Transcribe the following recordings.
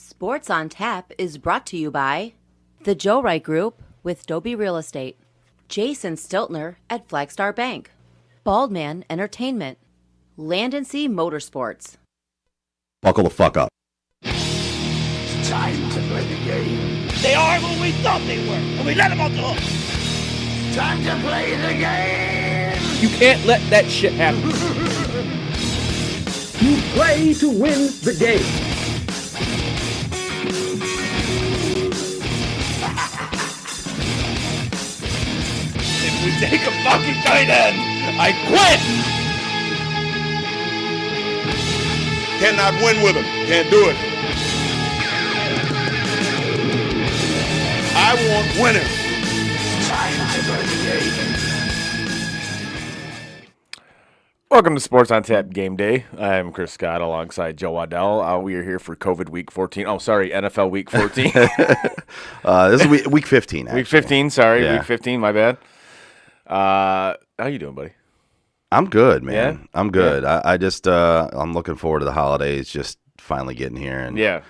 Sports on Tap is brought to you by the Joe Wright Group with Dobie Real Estate, Jason Stiltner at Flagstar Bank, Baldman Entertainment, Land & Sea Motorsports. Buckle the fuck up. It's time to play the game. They are who we thought they were, and we let them off the hook. Time to play the game. You can't let that shit happen. You play to win the game. If we take a fucking tight end, I quit! Cannot win with him. Can't do it. I want winners. Time to play the game. Welcome to Sports on Tap Game Day. I'm Chris Scott alongside Joe Waddell. We are here for COVID Week 14. Oh, sorry, NFL Week 14. This is week 15, actually. Week 15, sorry. Yeah. Week 15, my bad. How you doing, buddy? I'm good, man. Yeah? I'm good. Yeah. I just, I'm looking forward to the holidays just finally getting here. And yeah.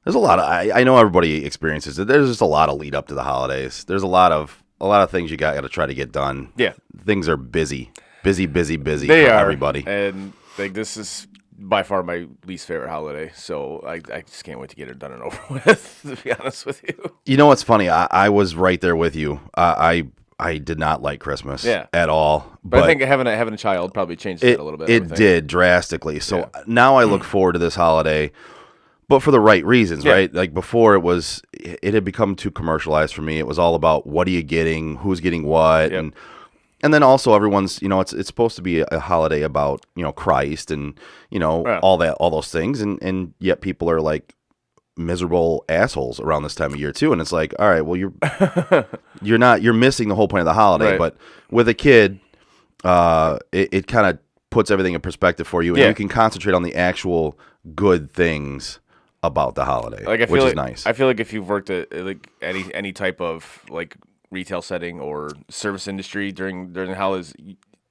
There's a lot of, I know everybody experiences it. There's just a lot of lead up to the holidays. There's a lot of things you got to try to get done. Yeah. Things are busy. Busy they for are, everybody. And like this is by far my least favorite holiday, so I just can't wait to get it done and over with, to be honest with you. You know what's funny? I was right there with you. I did not like Christmas at all. But I think having a child probably changed that a little bit. It did drastically. So now I look forward to this holiday, but for the right reasons, right? Like before it had become too commercialized for me. It was all about what are you getting, who's getting what, and then also everyone's, it's supposed to be a holiday about, Christ and, all those things. And yet people are like miserable assholes around this time of year too. And it's like, all right, well, you're missing the whole point of the holiday. But with a kid, it kind of puts everything in perspective for you. And you can concentrate on the actual good things about the holiday, which is nice. I feel like if you've worked at like any type of like retail setting or service industry during the holidays,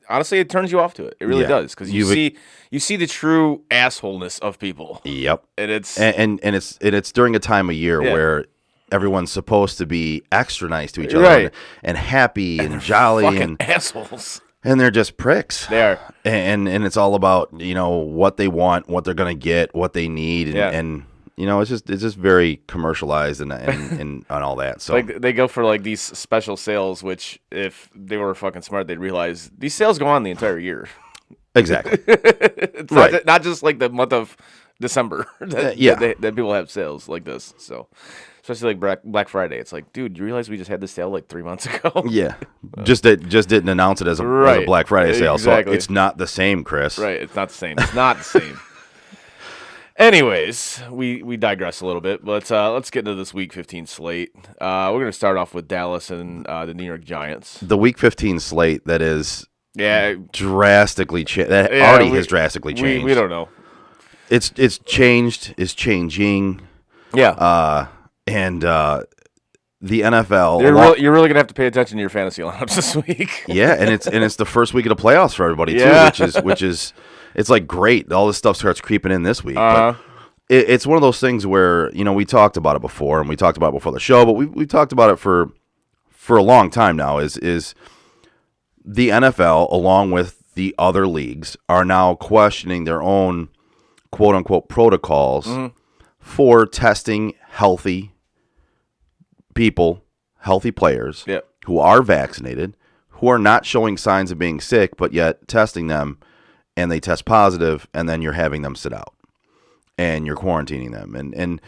honestly, it turns you off to it. It really does, because you see the true assholeness of people. Yep, and it's it's during a time of year where everyone's supposed to be extra nice to each other and happy and jolly fucking and assholes. And they're just pricks. They are, and it's all about what they want, what they're gonna get, what they need, and it's just very commercialized and all that. So like they go for like these special sales, which if they were fucking smart, they'd realize these sales go on the entire year. Exactly. It's not just like the month of December that people have sales like this. So especially like Black Friday, it's like, dude, you realize we just had this sale like 3 months ago? Yeah, just didn't announce it as a Black Friday sale. Exactly. So it's not the same, Chris. Right, it's not the same. It's not the same. Anyways, we digress a little bit, but let's get into this Week 15 slate. We're going to start off with Dallas and the New York Giants. The Week 15 slate that is drastically changed. That has drastically changed. We don't know. It's changed. It's changing. Yeah. And the NFL. You're really gonna have to pay attention to your fantasy lineups this week. Yeah, and it's the first week of the playoffs for everybody too, which is. It's like great. All this stuff starts creeping in this week. But it's one of those things where, we talked about it before, and we talked about it before the show, but we talked about it for a long time now, is the NFL, along with the other leagues, are now questioning their own quote-unquote protocols for testing healthy people, healthy players who are vaccinated, who are not showing signs of being sick, but yet testing them, and they test positive, and then you're having them sit out, and you're quarantining them. And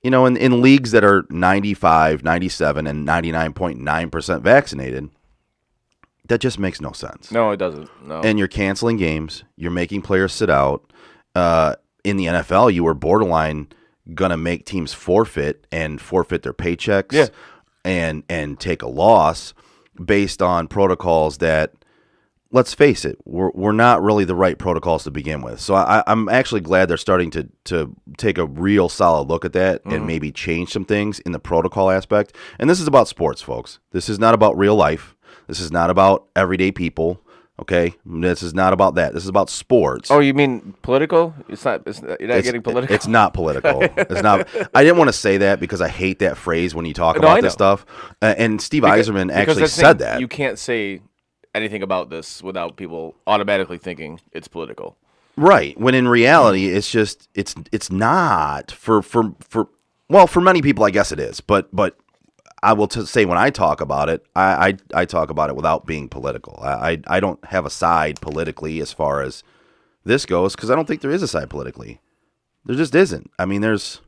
in leagues that are 95, 97, and 99.9% vaccinated, that just makes no sense. No, it doesn't. No. And you're canceling games. You're making players sit out. In the NFL, you were borderline going to make teams forfeit their paychecks and take a loss based on protocols that, let's face it, we're not really the right protocols to begin with. So I'm actually glad they're starting to take a real solid look at that and maybe change some things in the protocol aspect. And this is about sports, folks. This is not about real life. This is not about everyday people. Okay, this is not about that. This is about sports. Oh, you mean political? You're not getting political. It's not political. It's not. I didn't want to say that because I hate that phrase when you talk about this stuff. And Steve Yzerman actually said that. You can't say anything about this without people automatically thinking it's political. Right. When in reality, it's just it's not for many people. I guess it is, but I will say when I talk about it, I talk about it without being political. I don't have a side politically as far as this goes because I don't think there is a side politically. There just isn't. I mean, there's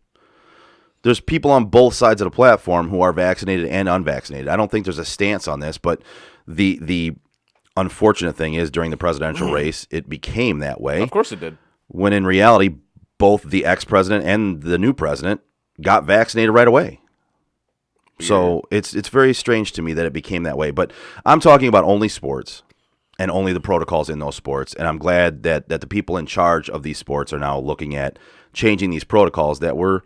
people on both sides of the platform who are vaccinated and unvaccinated. I don't think there's a stance on this, but the unfortunate thing is during the presidential race, it became that way. Of course it did. When in reality, both the ex-president and the new president got vaccinated right away. So it's very strange to me that it became that way. But I'm talking about only sports and only the protocols in those sports. And I'm glad that the people in charge of these sports are now looking at changing these protocols that were,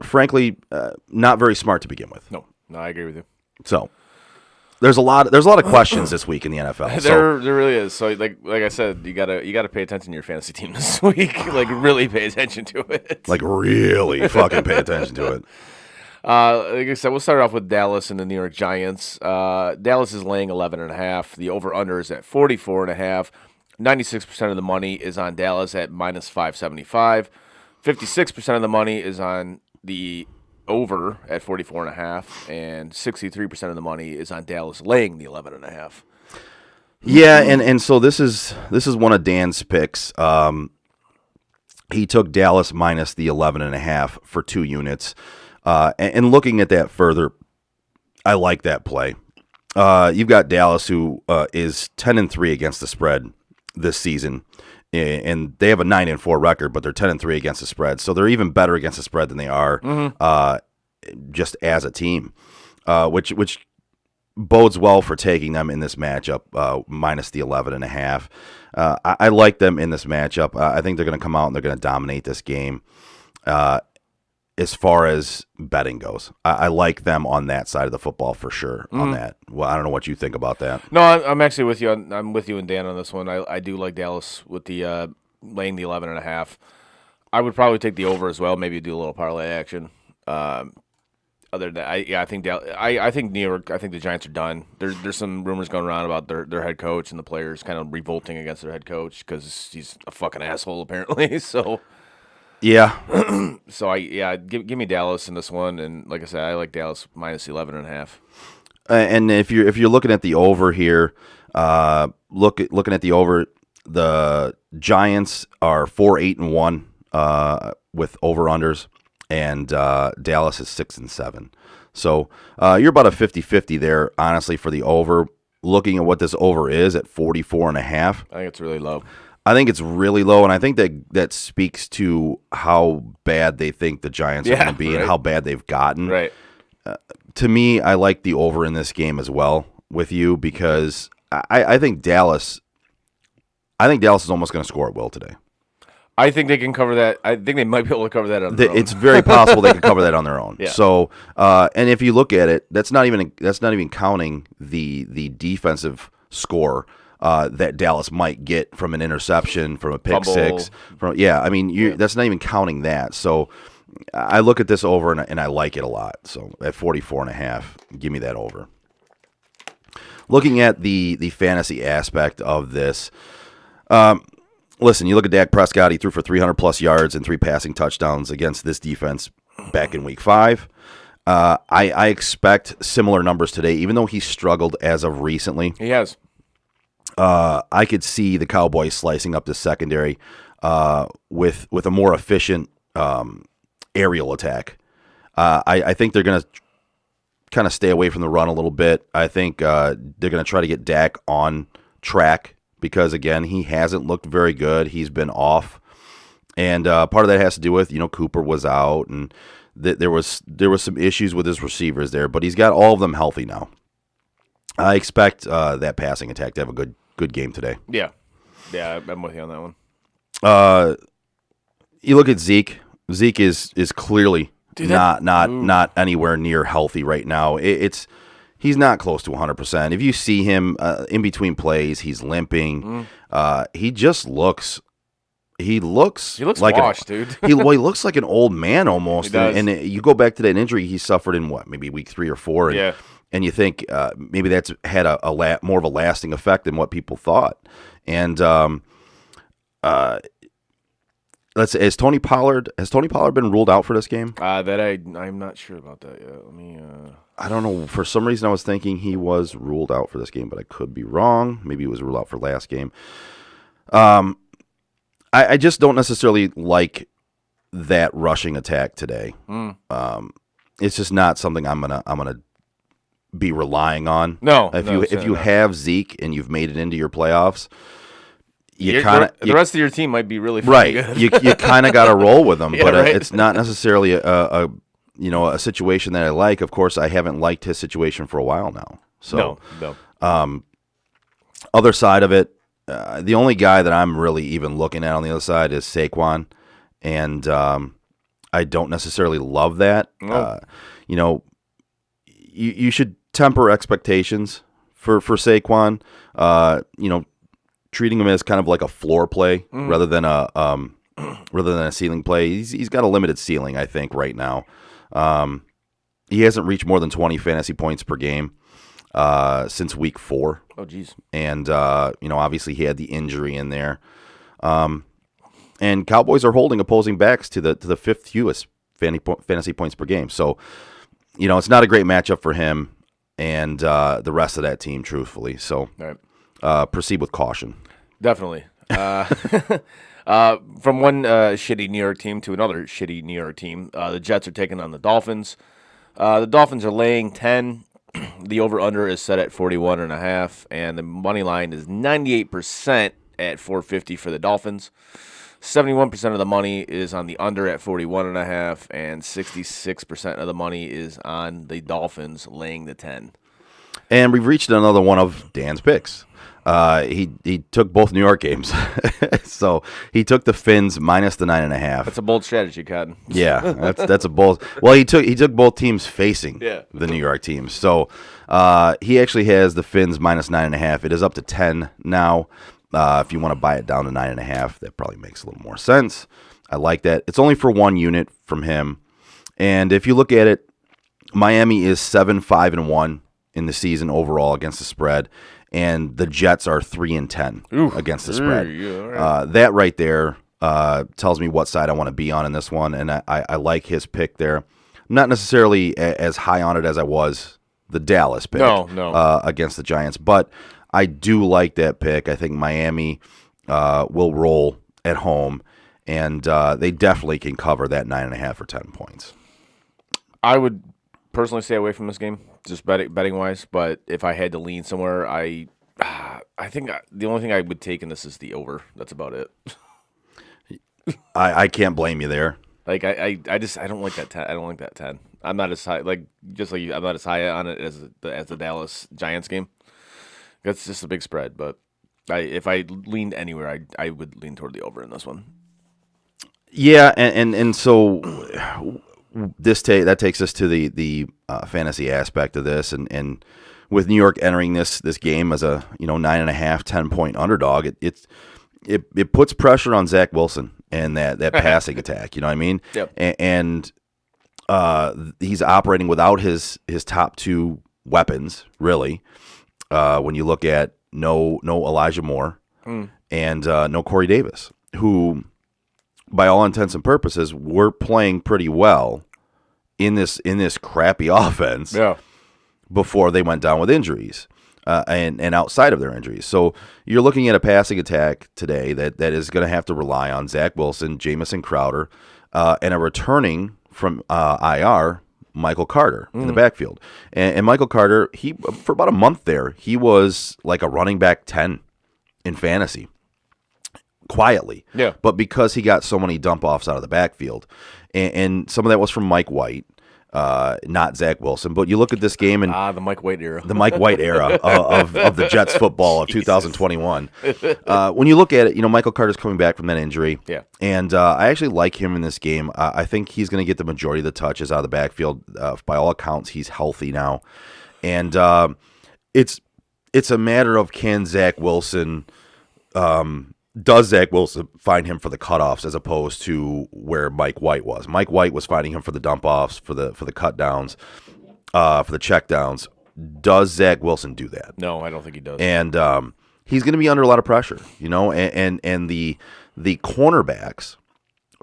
frankly, not very smart to begin with. No, I agree with you. So there's a lot of questions this week in the NFL. There really is. So like I said, you gotta pay attention to your fantasy team this week. Like really pay attention to it. Like really fucking pay attention to it. Like I said, we'll start off with Dallas and the New York Giants. Dallas is laying 11.5. The over/under is at 44.5. 96% of the money is on Dallas at -575. 56% of the money is on the over at 44.5, and 63% of the money is on Dallas laying the 11.5. Yeah, and so this is one of Dan's picks. He took Dallas minus the 11.5 for 2 units. And looking at that further, I like that play. You've got Dallas, who is 10-3 against the spread this season, and they have a 9-4 record, but they're 10-3 against the spread, so they're even better against the spread than they are just as a team, which bodes well for taking them in this matchup minus the 11.5. I like them in this matchup. I think they're going to come out and they're going to dominate this game. As far as betting goes, I like them on that side of the football for sure. On that, well, I don't know what you think about that. No, I'm actually with you. I'm with you and Dan on this one. I do like Dallas with the laying the 11.5. I would probably take the over as well. Maybe do a little parlay action. Other than that, I think I think New York. I think the Giants are done. There's some rumors going around about their head coach and the players kind of revolting against their head coach because he's a fucking asshole apparently. So. Yeah. So give me Dallas in this one, and like I said, I like Dallas minus 11.5. And if you're looking at the over here, looking at the over, the Giants are 4-8-1 with over unders, and Dallas is 6-7. So you're about a 50-50 there, honestly, for the over. Looking at what this over is at 44.5, I think it's really low. I think it's really low, and I think that speaks to how bad they think the Giants are going to be and how bad they've gotten. Right. To me, I like the over in this game as well with you because I think Dallas is almost going to score at will today. I think they can cover that. I think they might be able to cover that on their own. It's very possible they can cover that on their own. Yeah. So, and if you look at it, that's not even counting the defensive score. That Dallas might get from an interception, from a pick six, that's not even counting that. So I look at this over and I like it a lot. So at 44.5, give me that over. Looking at the fantasy aspect of this, listen, you look at Dak Prescott, he threw for 300 plus yards and 3 passing touchdowns against this defense back in week 5. I expect similar numbers today, even though he struggled as of recently. He has. I could see the Cowboys slicing up the secondary with a more efficient aerial attack. I think they're going to kind of stay away from the run a little bit. I think they're going to try to get Dak on track because, again, he hasn't looked very good. He's been off. And part of that has to do with, Cooper was out, and there was some issues with his receivers there, but he's got all of them healthy now. I expect that passing attack to have a good game today. Yeah, I'm with you on that one. You look at Zeke. Zeke is clearly not anywhere near healthy right now. It's He's not close to 100%. If you see him in between plays, he's limping. He just looks. He looks like washed, dude. he looks like an old man almost. He does. And you go back to that injury he suffered in maybe week 3 or 4. And, and you think maybe that's had more of a lasting effect than what people thought. And let's say, has Tony Pollard been ruled out for this game? I'm not sure about that yet. Let me. I don't know. For some reason, I was thinking he was ruled out for this game, but I could be wrong. Maybe he was ruled out for last game. I just don't necessarily like that rushing attack today. It's just not something I'm gonna be relying on. No, if you have Zeke and you've made it into your playoffs, the rest of your team might be really right. good. you kind of got to roll with them, but right. It's not necessarily a situation that I like. Of course, I haven't liked his situation for a while now. So no. Other side of it. The only guy that I'm really even looking at on the other side is Saquon, and I don't necessarily love that. You should temper expectations for Saquon. Treating him as kind of like a floor play rather than a ceiling play. He's got a limited ceiling, I think, right now. He hasn't reached more than 20 fantasy points per game since week 4. Oh, geez. And, obviously he had the injury in there. And Cowboys are holding opposing backs to the fifth fewest fantasy points per game. So, it's not a great matchup for him and the rest of that team, truthfully. So proceed with caution. Definitely. From one shitty New York team to another shitty New York team, the Jets are taking on the Dolphins. The Dolphins are laying 10. The over-under is set at 41.5, and the money line is 98% at 450 for the Dolphins. 71% of the money is on the under at 41.5, and 66% of the money is on the Dolphins laying the 10. And we've reached another one of Dan's picks. He took both New York games, so he took the Fins minus the 9.5. That's a bold strategy, Cotton. Yeah, that's a bold. Well, he took both teams facing the New York teams. So he actually has the Fins minus 9.5. It is up to 10 now. If you want to buy it down to 9.5, that probably makes a little more sense. I like that. It's only for 1 unit from him, and if you look at it, Miami is 7-5-1 in the season overall against the spread. And the Jets are 3-10 against the spread. Right. That right there tells me what side I want to be on in this one, and I like his pick there. I'm not necessarily as high on it as I was the Dallas pick against the Giants, but I do like that pick. I think Miami will roll at home, and they definitely can cover that 9.5 or 10 points. I would personally stay away from this game, just betting wise. But if I had to lean somewhere, I think the only thing I would take in this is the over. That's about it. I can't blame you there. Like I don't like that 10. I don't like that 10. I'm not as high I'm not as high on it as the Dallas Giants game. That's just a big spread. But if I leaned anywhere, I would lean toward the over in this one. Yeah, and so that takes us to the fantasy aspect of this, and with New York entering this game as a 9.5, 10-point underdog, it puts pressure on Zach Wilson and that passing attack. You know what I mean? Yep. And he's operating without his top 2 weapons, really. When you look at no Elijah Moore and no Corey Davis, who, by all intents and purposes, were playing pretty well in this crappy offense before they went down with injuries and outside of their injuries. So you're looking at a passing attack today that is going to have to rely on Zach Wilson, Jamison Crowder, and a returning from IR, Michael Carter in the backfield. And Michael Carter, for about a month there, he was like a running back 10 in fantasy. Quietly. Yeah. But because he got so many dump-offs out of the backfield, and some of that was from Mike White, not Zach Wilson. But you look at this game and the Mike White era. The Mike White era of the Jets football of 2021. When you look at it, Michael Carter's coming back from that injury. Yeah. And I actually like him in this game. I think he's going to get the majority of the touches out of the backfield. By all accounts, he's healthy now. And it's a matter of can Zach Wilson does Zach Wilson find him for the cutoffs as opposed to where Mike White was. Mike White was finding him for the dump offs, for the cut downs, for the check downs. Does Zach Wilson do that? No, I don't think he does. And he's going to be under a lot of pressure, and the cornerbacks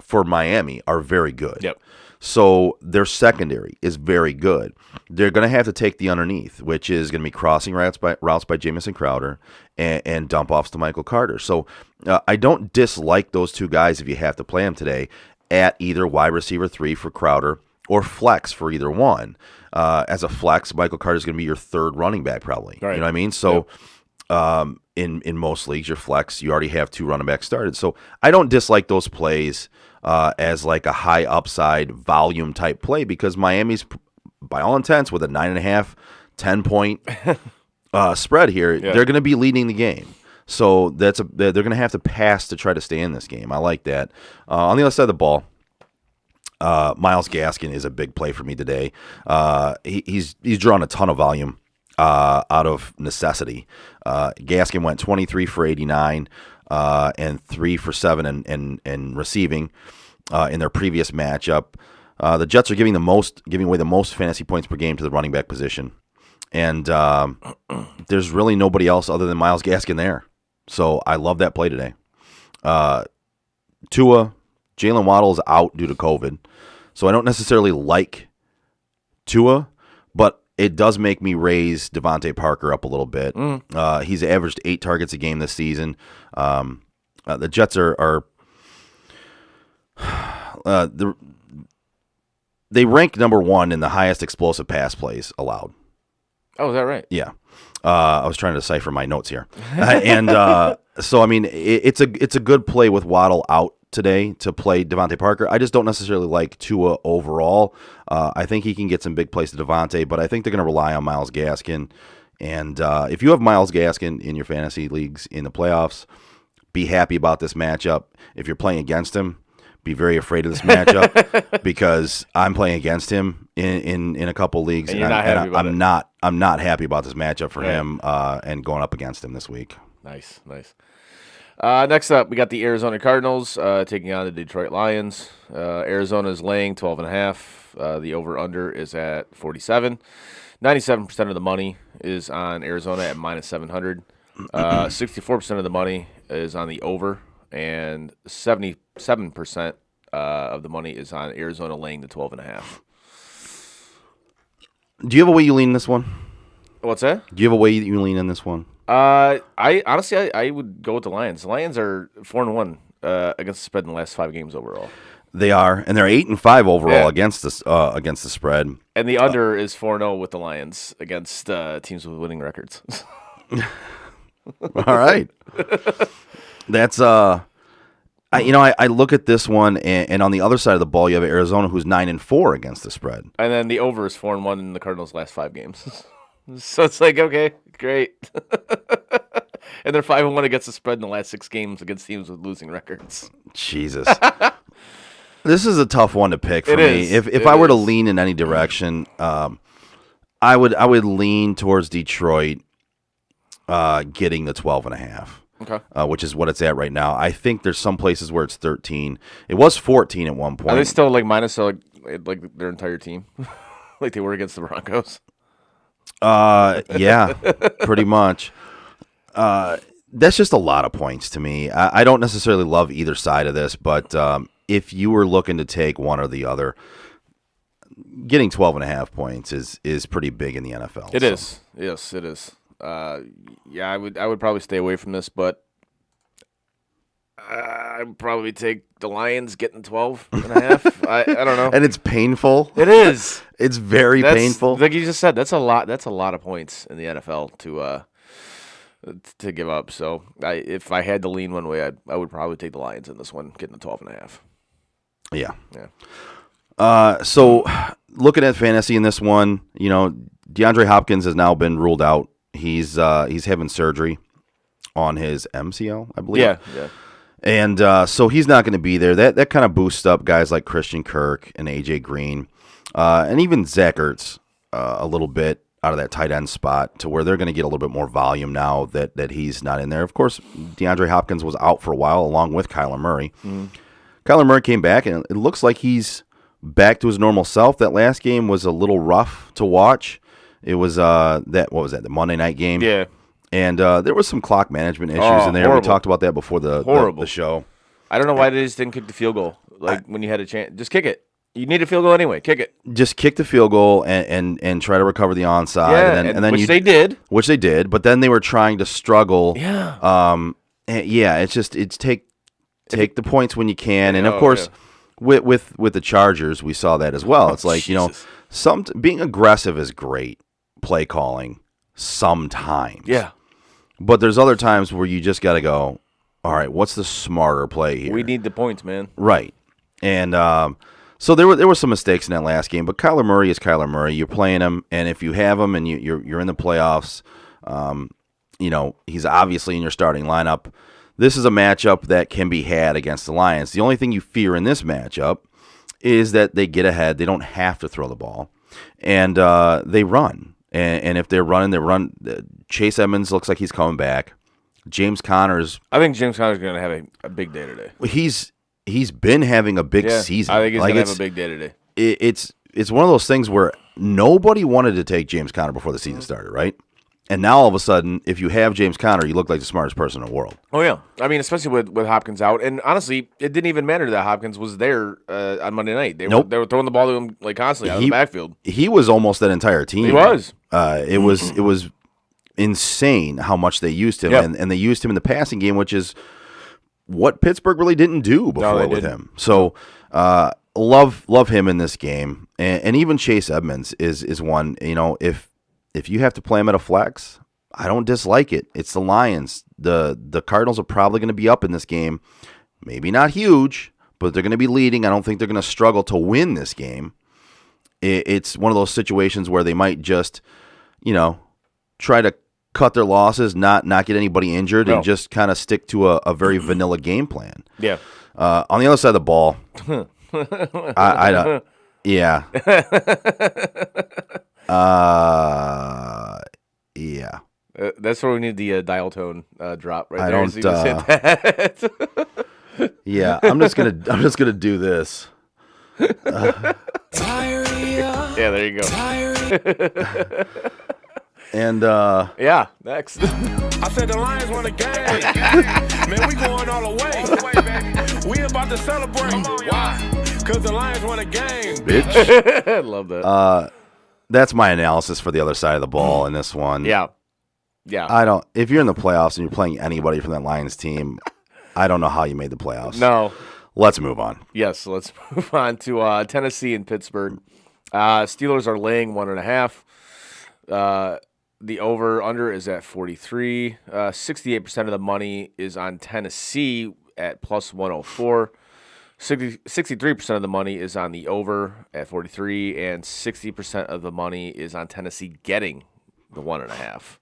for Miami are very good. Yep. So their secondary is very good. They're going to have to take the underneath, which is going to be crossing routes by Jamison Crowder and dump offs to Michael Carter. So I don't dislike those two guys if you have to play them today at either wide receiver 3 for Crowder or flex for either one. As a flex, Michael Carter is going to be your third running back probably. Right. You know what I mean? So in most leagues, your flex, you already have 2 running backs started. So I don't dislike those plays as like a high upside volume type play because Miami's, by all intents, with a 9.5, 10-point spread here, they're going to be leading the game. So they're going to have to pass to try to stay in this game. I like that. On the other side of the ball, Myles Gaskin is a big play for me today. He's drawn a ton of volume out of necessity. Gaskin went 23 for 89 and 3 for 7 and receiving in their previous matchup. The Jets are giving away the most fantasy points per game to the running back position, and there's really nobody else other than Myles Gaskin there. So I love that play today. Tua, Jalen Waddle is out due to COVID, so I don't necessarily like Tua, but it does make me raise Devontae Parker up a little bit. He's averaged 8 targets a game this season. The Jets they rank number 1 in the highest explosive pass plays allowed. Oh, is that right? Yeah. I was trying to decipher my notes here. So, I mean, it's a good play with Waddle out today to play Devontae Parker. I just don't necessarily like Tua overall. I think he can get some big plays to Devontae, but I think they're going to rely on Myles Gaskin. And if you have Myles Gaskin in your fantasy leagues in the playoffs, be happy about this matchup. If you're playing against him, be very afraid of this matchup because I'm playing against him in a couple leagues, and I'm not happy about this matchup for him and going up against him this week. Nice. Next up, we got the Arizona Cardinals taking on the Detroit Lions. Arizona is laying 12.5. The over/under is at 47. 97% of the money is on Arizona at minus 700. 64% of the money is on the over, and 77% of the money is on Arizona laying the 12.5. Do you have a way you lean this one? What's that? Do you have a way you lean in this one? I honestly would go with the Lions. The Lions are 4-1 against the spread in the last 5 games overall. They are, and they're 8-5 overall against the spread. And the under is 4-0 with the Lions against teams with winning records. All right, that's I look at this one, and on the other side of the ball, you have Arizona, who's 9-4 against the spread, and then the over is 4-1 in the Cardinals' last 5 games. So it's like, okay, great. And they're 5-1 against the spread in the last 6 games against teams with losing records. Jesus. This is a tough one to pick for me. If I were to lean in any direction, I would lean towards Detroit getting the 12.5. Okay. Which is what it's at right now. I think there's some places where it's 13. It was 14 at one point. Are they still like minus like their entire team? Like they were against the Broncos? Yeah, pretty much. That's just a lot of points to me. I don't necessarily love either side of this, but if you were looking to take one or the other, getting 12.5 points is pretty big in the NFL. It is. Yes, it is. Yeah, I would probably stay away from this, but I'd probably take the Lions getting 12.5. I don't know. And it's painful. It is. It's very painful. Like you just said, that's a lot of points in the NFL to give up. So if I had to lean one way, I would probably take the Lions in this one, getting the 12.5. Yeah. So looking at fantasy in this one, DeAndre Hopkins has now been ruled out. He's having surgery on his MCL, I believe. Yeah. And so he's not going to be there. That kind of boosts up guys like Christian Kirk and AJ Green, and even Zach Ertz a little bit. out of that tight end spot to where they're going to get a little bit more volume now that he's not in there. Of course, DeAndre Hopkins was out for a while along with Kyler Murray. Kyler Murray came back, and it looks like he's back to his normal self. That last game was a little rough to watch. It was the Monday night game? Yeah. And there was some clock management issues in there. Horrible. We talked about that before the show. I don't know why they just didn't kick the field goal. When you had a chance, just kick it. You need a field goal anyway. Kick it. Just kick the field goal and try to recover the onside. Yeah, and then they did. Which they did, but then they were trying to struggle. Yeah. It's take the points when you can. And of course, with the Chargers, we saw that as well. It's like, being aggressive is great, play calling sometimes. Yeah. But there's other times where you just got to go, all right, what's the smarter play here? We need the points, man. Right. And so there were some mistakes in that last game, but Kyler Murray is Kyler Murray. You're playing him, and if you have him and you're in the playoffs, he's obviously in your starting lineup. This is a matchup that can be had against the Lions. The only thing you fear in this matchup is that they get ahead. They don't have to throw the ball, and they run. And if they're running, they run. Chase Edmonds looks like he's coming back. James Conner's. I think James Conner's going to have a big day today. He's been having a big season. I think he's going to have a big day today. It's one of those things where nobody wanted to take James Conner before the season started, right? And now all of a sudden, if you have James Conner, you look like the smartest person in the world. Oh, yeah. I mean, especially with Hopkins out. And honestly, it didn't even matter that Hopkins was there on Monday night. They were throwing the ball to him like constantly out of the backfield. He was almost that entire team. He was. It was insane how much they used him. Yep. And they used him in the passing game, which is what Pittsburgh really didn't do before with him. So love him in this game. And even Chase Edmonds is one, if you have to play him at a flex, I don't dislike it. It's the Lions. The Cardinals are probably going to be up in this game. Maybe not huge, but they're going to be leading. I don't think they're going to struggle to win this game. It's one of those situations where they might just, try to cut their losses, not get anybody injured, and just kind of stick to a very vanilla game plan. Yeah. On the other side of the ball, I don't. Yeah. Yeah. That's where we need the dial tone drop right I there. don't. So you just hit that. Yeah, I'm just gonna do this. Yeah, there you go. And yeah, next. I said the Lions won the game. Man, we going all the way. We about to celebrate. Why? Because the Lions won a game. bitch. I love that. That's my analysis for the other side of the ball in this one. Yeah. If you're in the playoffs and you're playing anybody from that Lions team, I don't know how you made the playoffs. No. Let's move on. Yes, let's move on to Tennessee and Pittsburgh. Steelers are laying 1.5. The over-under is at 43. 68% of the money is on Tennessee at plus 104. 63% of the money is on the over at 43, and 60% of the money is on Tennessee getting the 1.5.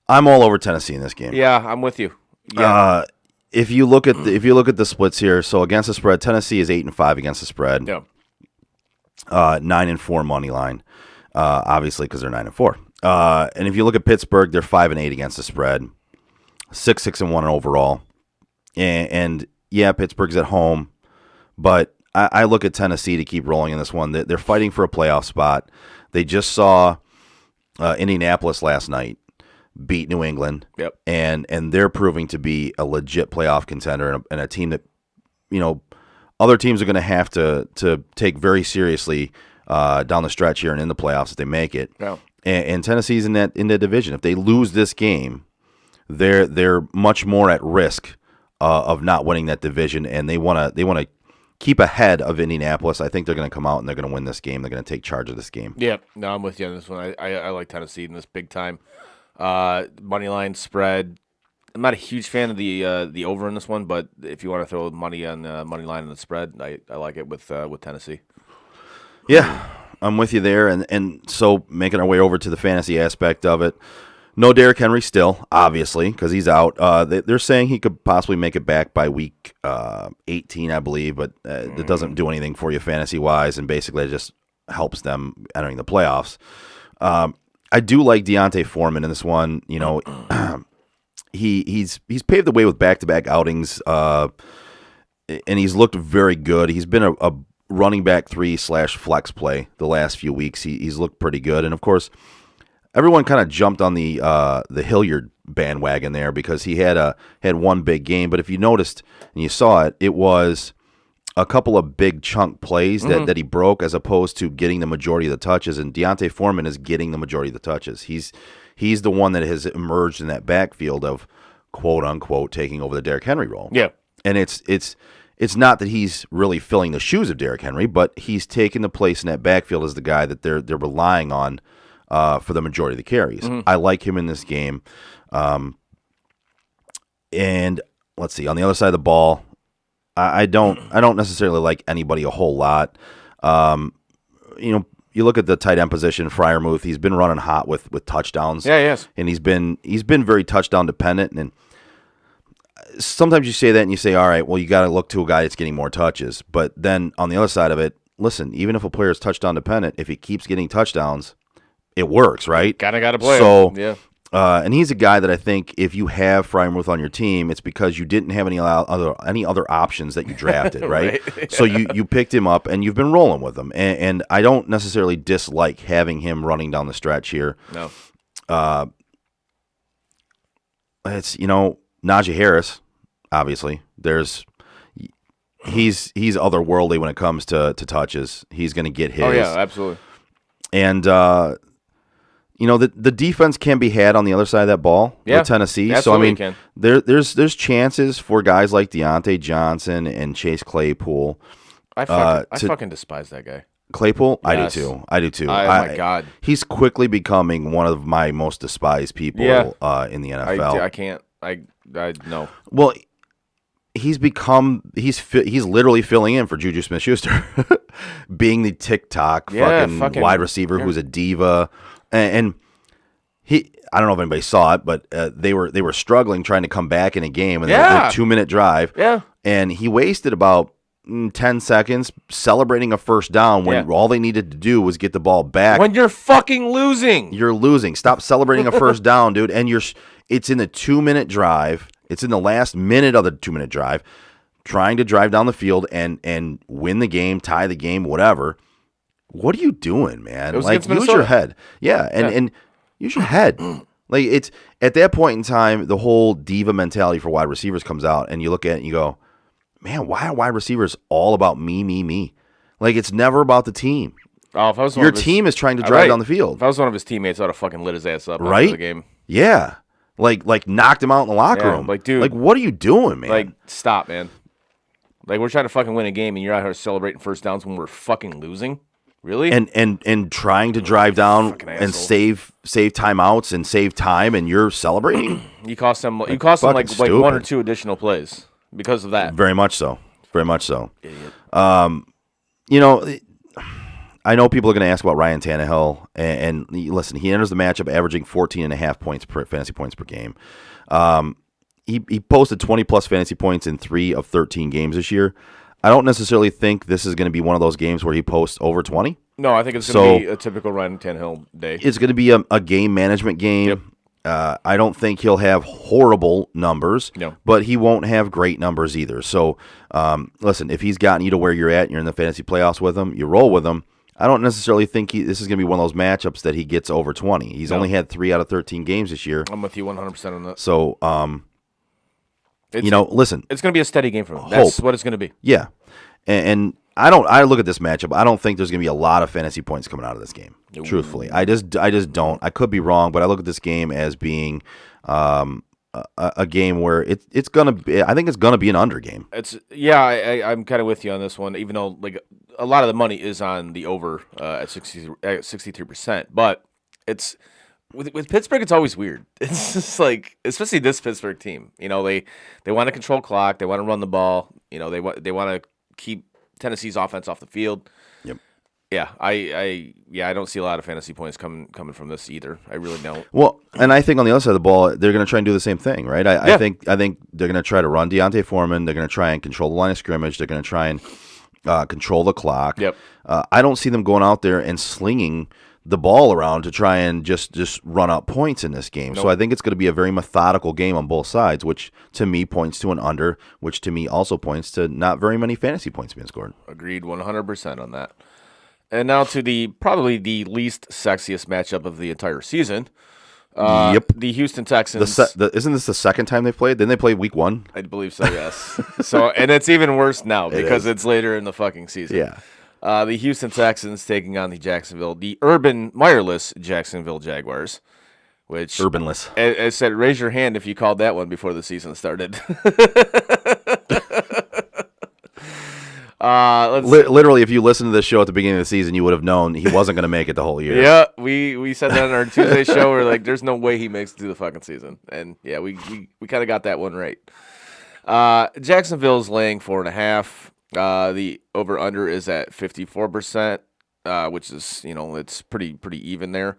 I'm all over Tennessee in this game. Yeah, I'm with you. Yeah. If you look at the splits here, so against the spread, Tennessee is 8-5 against the spread. Yeah. 9-4 money line, obviously because they're 9-4. And if you look at Pittsburgh, they're 5-8 against the spread, 6-1 overall. And yeah, Pittsburgh's at home, but I look at Tennessee to keep rolling in this one. They're fighting for a playoff spot. They just saw Indianapolis last night beat New England. Yep. And they're proving to be a legit playoff contender and a team that, other teams are going to have to take very seriously down the stretch here and in the playoffs if they make it. Yeah. And Tennessee's in that division. If they lose this game, they're much more at risk of not winning that division, and they want to keep ahead of Indianapolis. I think they're going to come out and they're going to win this game. They're going to take charge of this game. Yeah, no, I'm with you on this one. I like Tennessee in this big time. Money line spread. I'm not a huge fan of the over in this one, but if you want to throw money on money line and the spread, I like it with Tennessee. Yeah, I'm with you there, and so making our way over to the fantasy aspect of it. No Derrick Henry still, obviously, because he's out. They're saying he could possibly make it back by week 18, I believe, but it doesn't do anything for you fantasy-wise, and basically just helps them entering the playoffs. I do like Deontay Foreman in this one. You know, he's paved the way with back-to-back outings, and he's looked very good. He's been a running back 3/flex play the last few weeks. He's looked pretty good, and of course, everyone kind of jumped on the Hilliard bandwagon there because he had one big game. But if you noticed and you saw it, it was a couple of big chunk plays that he broke as opposed to getting the majority of the touches. And Deontay Foreman is getting the majority of the touches. He's the one that has emerged in that backfield of quote unquote taking over the Derrick Henry role. Yeah, and it's not that he's really filling the shoes of Derrick Henry, but he's taken the place in that backfield as the guy that they're relying on for the majority of the carries. I like him in this game. And let's see, on the other side of the ball, I don't necessarily like anybody a whole lot. You know, you look at the tight end position, Freiermuth, he's been running hot with touchdowns. Yeah, yes. And he's been very touchdown dependent. And sometimes you say that and you say, all right, well, you got to look to a guy that's getting more touches. But then on the other side of it, listen, even if a player is touchdown dependent, if he keeps getting touchdowns, it works, right? Got to play. So, yeah. And he's a guy that I think if you have Freiermuth on your team, it's because you didn't have any other options that you drafted, right? Right. So you picked him up and you've been rolling with him. And I don't necessarily dislike having him running down the stretch here. No. It's, you know, Najee Harris, obviously. He's otherworldly when it comes to touches. He's going to get his. Oh, yeah, absolutely. And, you know, the defense can be had on the other side of that ball with Tennessee. So, I mean, there's chances for guys like Deontay Johnson and Chase Claypool. I fucking despise that guy. Claypool? Yes. I do too. Oh, my God. He's quickly becoming one of my most despised people in the NFL. I can't. I no. Well, he's literally filling in for Juju Smith-Schuster, being the TikTok fucking wide receiver who's a diva. And I don't know if anybody saw it, but they were struggling trying to come back in a game, and a 2-minute drive. Yeah, and he wasted about 10 seconds celebrating a first down when all they needed to do was get the ball back. When you're fucking losing, you're losing. Stop celebrating a first down, dude. And it's in the 2-minute drive. It's in the last minute of the 2-minute drive, trying to drive down the field and win the game, tie the game, whatever. What are you doing, man? Like, use your head. Yeah, and use your head. Like, it's at that point in time, the whole diva mentality for wide receivers comes out, and you look at it and you go, man, why are wide receivers all about me? Like, it's never about the team. Oh, if I was your team is trying to drive down the field. If I was one of his teammates, I'd have fucking lit his ass up right? after the game. Yeah. Like knocked him out in the locker room. Like, dude. Like, what are you doing, man? Like, stop, man. Like, we're trying to fucking win a game, and you're out here celebrating first downs when we're fucking losing? Really? And trying to drive down and save timeouts and save time, and you're celebrating? You cost them like 1 or 2 additional plays because of that. Very much so. Very much so. Idiot. You know, I know people are going to ask about Ryan Tannehill, and listen, he enters the matchup averaging 14.5 fantasy points per game. He posted 20-plus fantasy points in 3 of 13 games this year. I don't necessarily think this is going to be one of those games where he posts over 20. No, I think it's going to be a typical Ryan Tannehill day. It's going to be a game management game. Yep. I don't think he'll have horrible numbers, no, but he won't have great numbers either. So, listen, if he's gotten you to where you're at and you're in the fantasy playoffs with him, you roll with him. I don't necessarily think this is going to be one of those matchups that he gets over 20. He's only had 3 out of 13 games this year. I'm with you 100% on that. So, listen. It's going to be a steady game for him. That's what it's going to be. Yeah. And I look at this matchup. I don't think there's going to be a lot of fantasy points coming out of this game. Ooh. Truthfully, I just don't. I could be wrong, but I look at this game as being a game where it's gonna be. I think it's gonna be an under game. I'm kind of with you on this one. Even though like a lot of the money is on the over at 63%, but it's with Pittsburgh. It's always weird. It's just like, especially this Pittsburgh team. You know, they want to control clock. They want to run the ball. You know, they want to keep Tennessee's offense off the field. Yep. Yeah, I don't see a lot of fantasy points coming from this either. I really don't. Well, and I think on the other side of the ball, they're going to try and do the same thing, right? I think they're going to try to run Deontay Foreman. They're going to try and control the line of scrimmage. They're going to try and control the clock. Yep. I don't see them going out there and slinging the ball around to try and just run up points in this game. Nope. So I think it's going to be a very methodical game on both sides, which to me points to an under, which to me also points to not very many fantasy points being scored. Agreed 100% on that. And now to probably the least sexiest matchup of the entire season. Yep. The Houston Texans. Isn't this the second time they've played? Didn't they play week 1? I believe so, yes. And it's even worse now because it's later in the fucking season. Yeah. The Houston Texans taking on the Urban Meyerless Jacksonville Jaguars, which Urbanless. I said, raise your hand if you called that one before the season started. Literally, if you listened to this show at the beginning of the season, you would have known he wasn't going to make it the whole year. Yeah, we said that on our Tuesday show. We're like, there's no way he makes it through the fucking season, and yeah, we kind of got that one right. Jacksonville's laying 4.5. The over under is at 54%, which is it's pretty even there.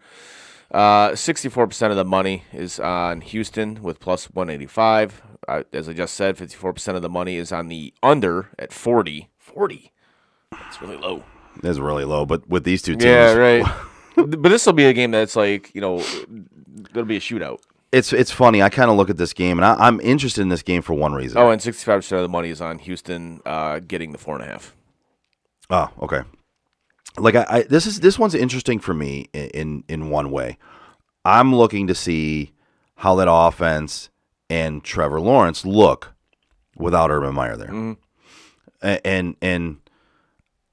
64% of the money is on Houston with plus 185. As I just said, 54% of the money is on the under at 40. 40. That's really low. That's really low, but with these two teams, yeah, right. But this will be a game that's like it'll be a shootout. It's funny. I kind of look at this game, and I'm interested in this game for one reason. Oh, and 65% of the money is on Houston getting the 4.5. Oh, okay. Like this one's interesting for me in one way. I'm looking to see how that offense and Trevor Lawrence look without Urban Meyer there. Mm-hmm. And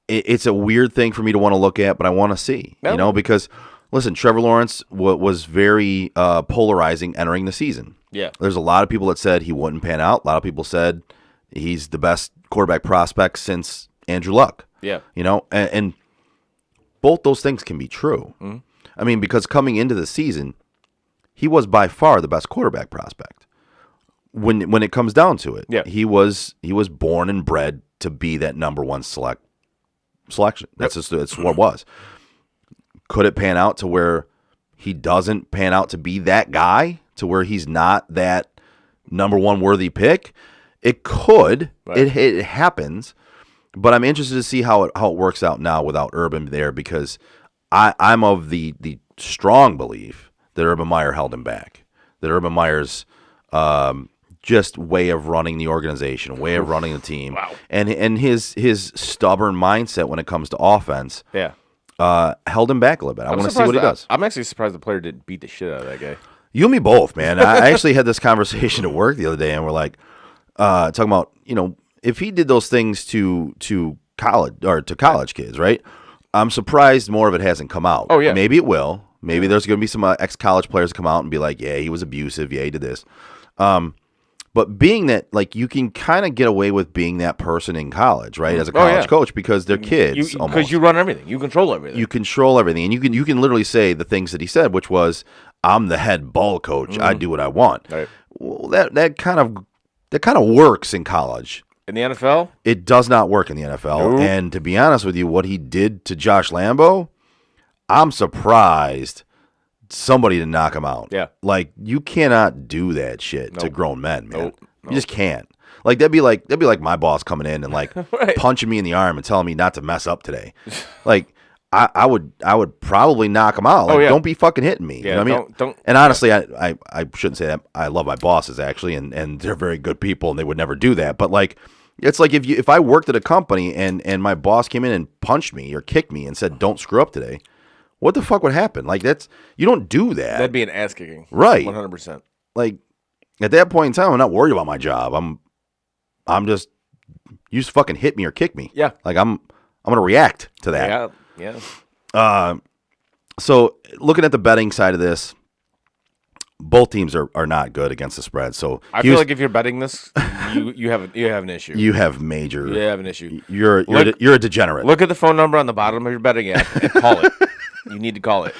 it's a weird thing for me to want to look at, but I want to see, because listen, Trevor Lawrence was very polarizing entering the season. Yeah. There's a lot of people that said he wouldn't pan out. A lot of people said he's the best quarterback prospect since Andrew Luck. Yeah. And both those things can be true. Mm-hmm. I mean, because coming into the season, he was by far the best quarterback prospect. When it comes down to it, yeah. he was born and bred to be that number one selection. That's it's what it was. Could it pan out to where he doesn't pan out to be that guy, to where he's not that number one worthy pick? It could. Right. It happens. But I'm interested to see how it works out now without Urban there, because I'm of the strong belief that Urban Meyer held him back. That Urban Meyer's just way of running the organization, way of running the team, wow. and his stubborn mindset when it comes to offense, held him back a little bit. I want to see what he does. I'm actually surprised the player didn't beat the shit out of that guy. You and me both, man. I actually had this conversation at work the other day, and we're like talking about if he did those things to college kids, right? I'm surprised more of it hasn't come out. Oh yeah, maybe it will. Maybe there's going to be some ex-college players come out and be like, yeah, he was abusive. Yeah, he did this. But being that, like, you can kind of get away with being that person in college, right? As a college coach, because they're kids. Because you run everything. You control everything. You control everything. And you can literally say the things that he said, which was, I'm the head ball coach. Mm-hmm. I do what I want. Right. Well, that kind of works in college. In the NFL? It does not work in the NFL. Nope. And to be honest with you, what he did to Josh Lambo, I'm surprised somebody to knock him out. Yeah. Like, you cannot do that shit to grown men, man. Nope. You just can't. Like, that'd be like my boss coming in and like right. punching me in the arm and telling me not to mess up today. Like, I would probably knock him out. Like, don't be fucking hitting me. Yeah, you know what I mean? Don't. And honestly, I shouldn't say that. I love my bosses actually, and they're very good people, and they would never do that. But like, it's like if I worked at a company and my boss came in and punched me or kicked me and said, "Don't screw up today," what the fuck would happen? Like, you don't do that. That'd be an ass kicking. Right. 100%. Like, at that point in time, I'm not worried about my job. I'm just, you just fucking hit me or kick me. Yeah. Like, I'm going to react to that. Yeah. So looking at the betting side of this, both teams are not good against the spread. So I feel like if you're betting this, you have an issue. You have major. You have an issue. You're a degenerate. Look at the phone number on the bottom of your betting app and call it. You need to call it.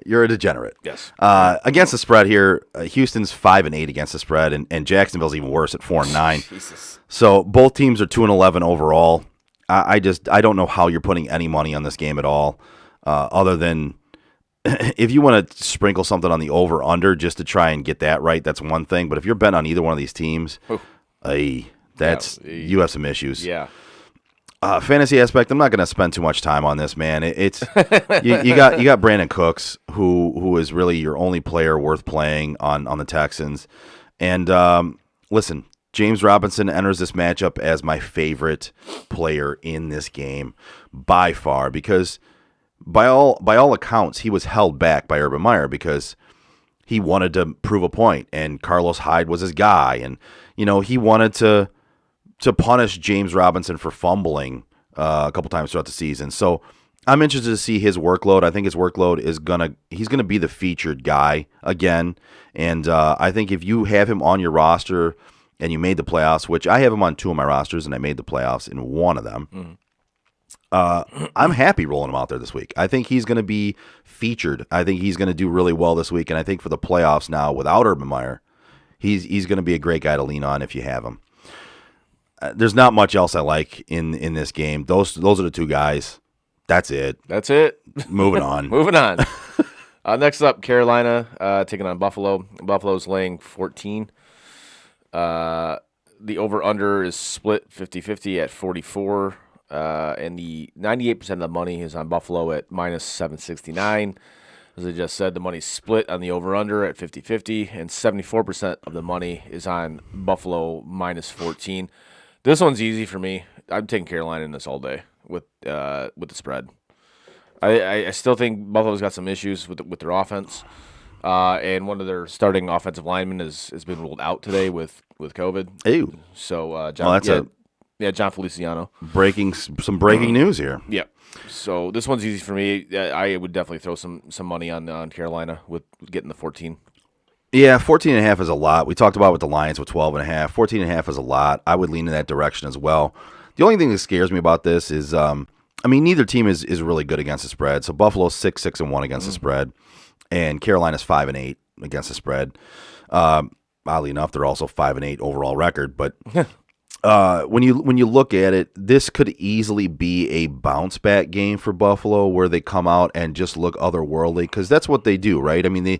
You're a degenerate. Yes. Against the spread here, Houston's 5-8 against the spread, and Jacksonville's even worse at 4-9. Jesus. So both teams are 2-11 overall. I don't know how you're putting any money on this game at all, other than if you want to sprinkle something on the over/under just to try and get that right. That's one thing. But if you're betting on either one of these teams, you have some issues. Yeah. Fantasy aspect, I'm not going to spend too much time on this, man. It's you got Brandon Cooks, who is really your only player worth playing on the Texans. And listen, James Robinson enters this matchup as my favorite player in this game by far, because by all accounts, he was held back by Urban Meyer because he wanted to prove a point, and Carlos Hyde was his guy, and he wanted to punish James Robinson for fumbling a couple times throughout the season. So I'm interested to see his workload. I think his workload he's gonna be the featured guy again. And I think if you have him on your roster and you made the playoffs, which I have him on 2 of my rosters and I made the playoffs in 1 of them, I'm happy rolling him out there this week. I think he's going to be featured. I think he's going to do really well this week. And I think for the playoffs now, without Urban Meyer, he's going to be a great guy to lean on if you have him. There's not much else I like in this game. Those are the 2 guys. That's it. Moving on. Moving on. Next up, Carolina taking on Buffalo. Buffalo's laying 14. The over-under is split 50-50 at 44. And the 98% of the money is on Buffalo at minus 769. As I just said, the money's split on the over-under at 50-50, and 74% of the money is on Buffalo minus 14. This one's easy for me. I'm taking Carolina in this all day with the spread. I still think Buffalo's got some issues with their offense, and one of their starting offensive linemen has been ruled out today with COVID. Ew. So John Feliciano. Some breaking news here. Yeah. So this one's easy for me. I would definitely throw some money on Carolina with getting the 14. Yeah, 14.5 is a lot. We talked about with the Lions with 12.5. 14.5 is a lot. I would lean in that direction as well. The only thing that scares me about this is, neither team is really good against the spread. So Buffalo's 6-1 against the spread, and Carolina's 5-8 against the spread. Oddly enough, they're also 5-8 overall record. But when you look at it, this could easily be a bounce back game for Buffalo, where they come out and just look otherworldly, because that's what they do, right? I mean,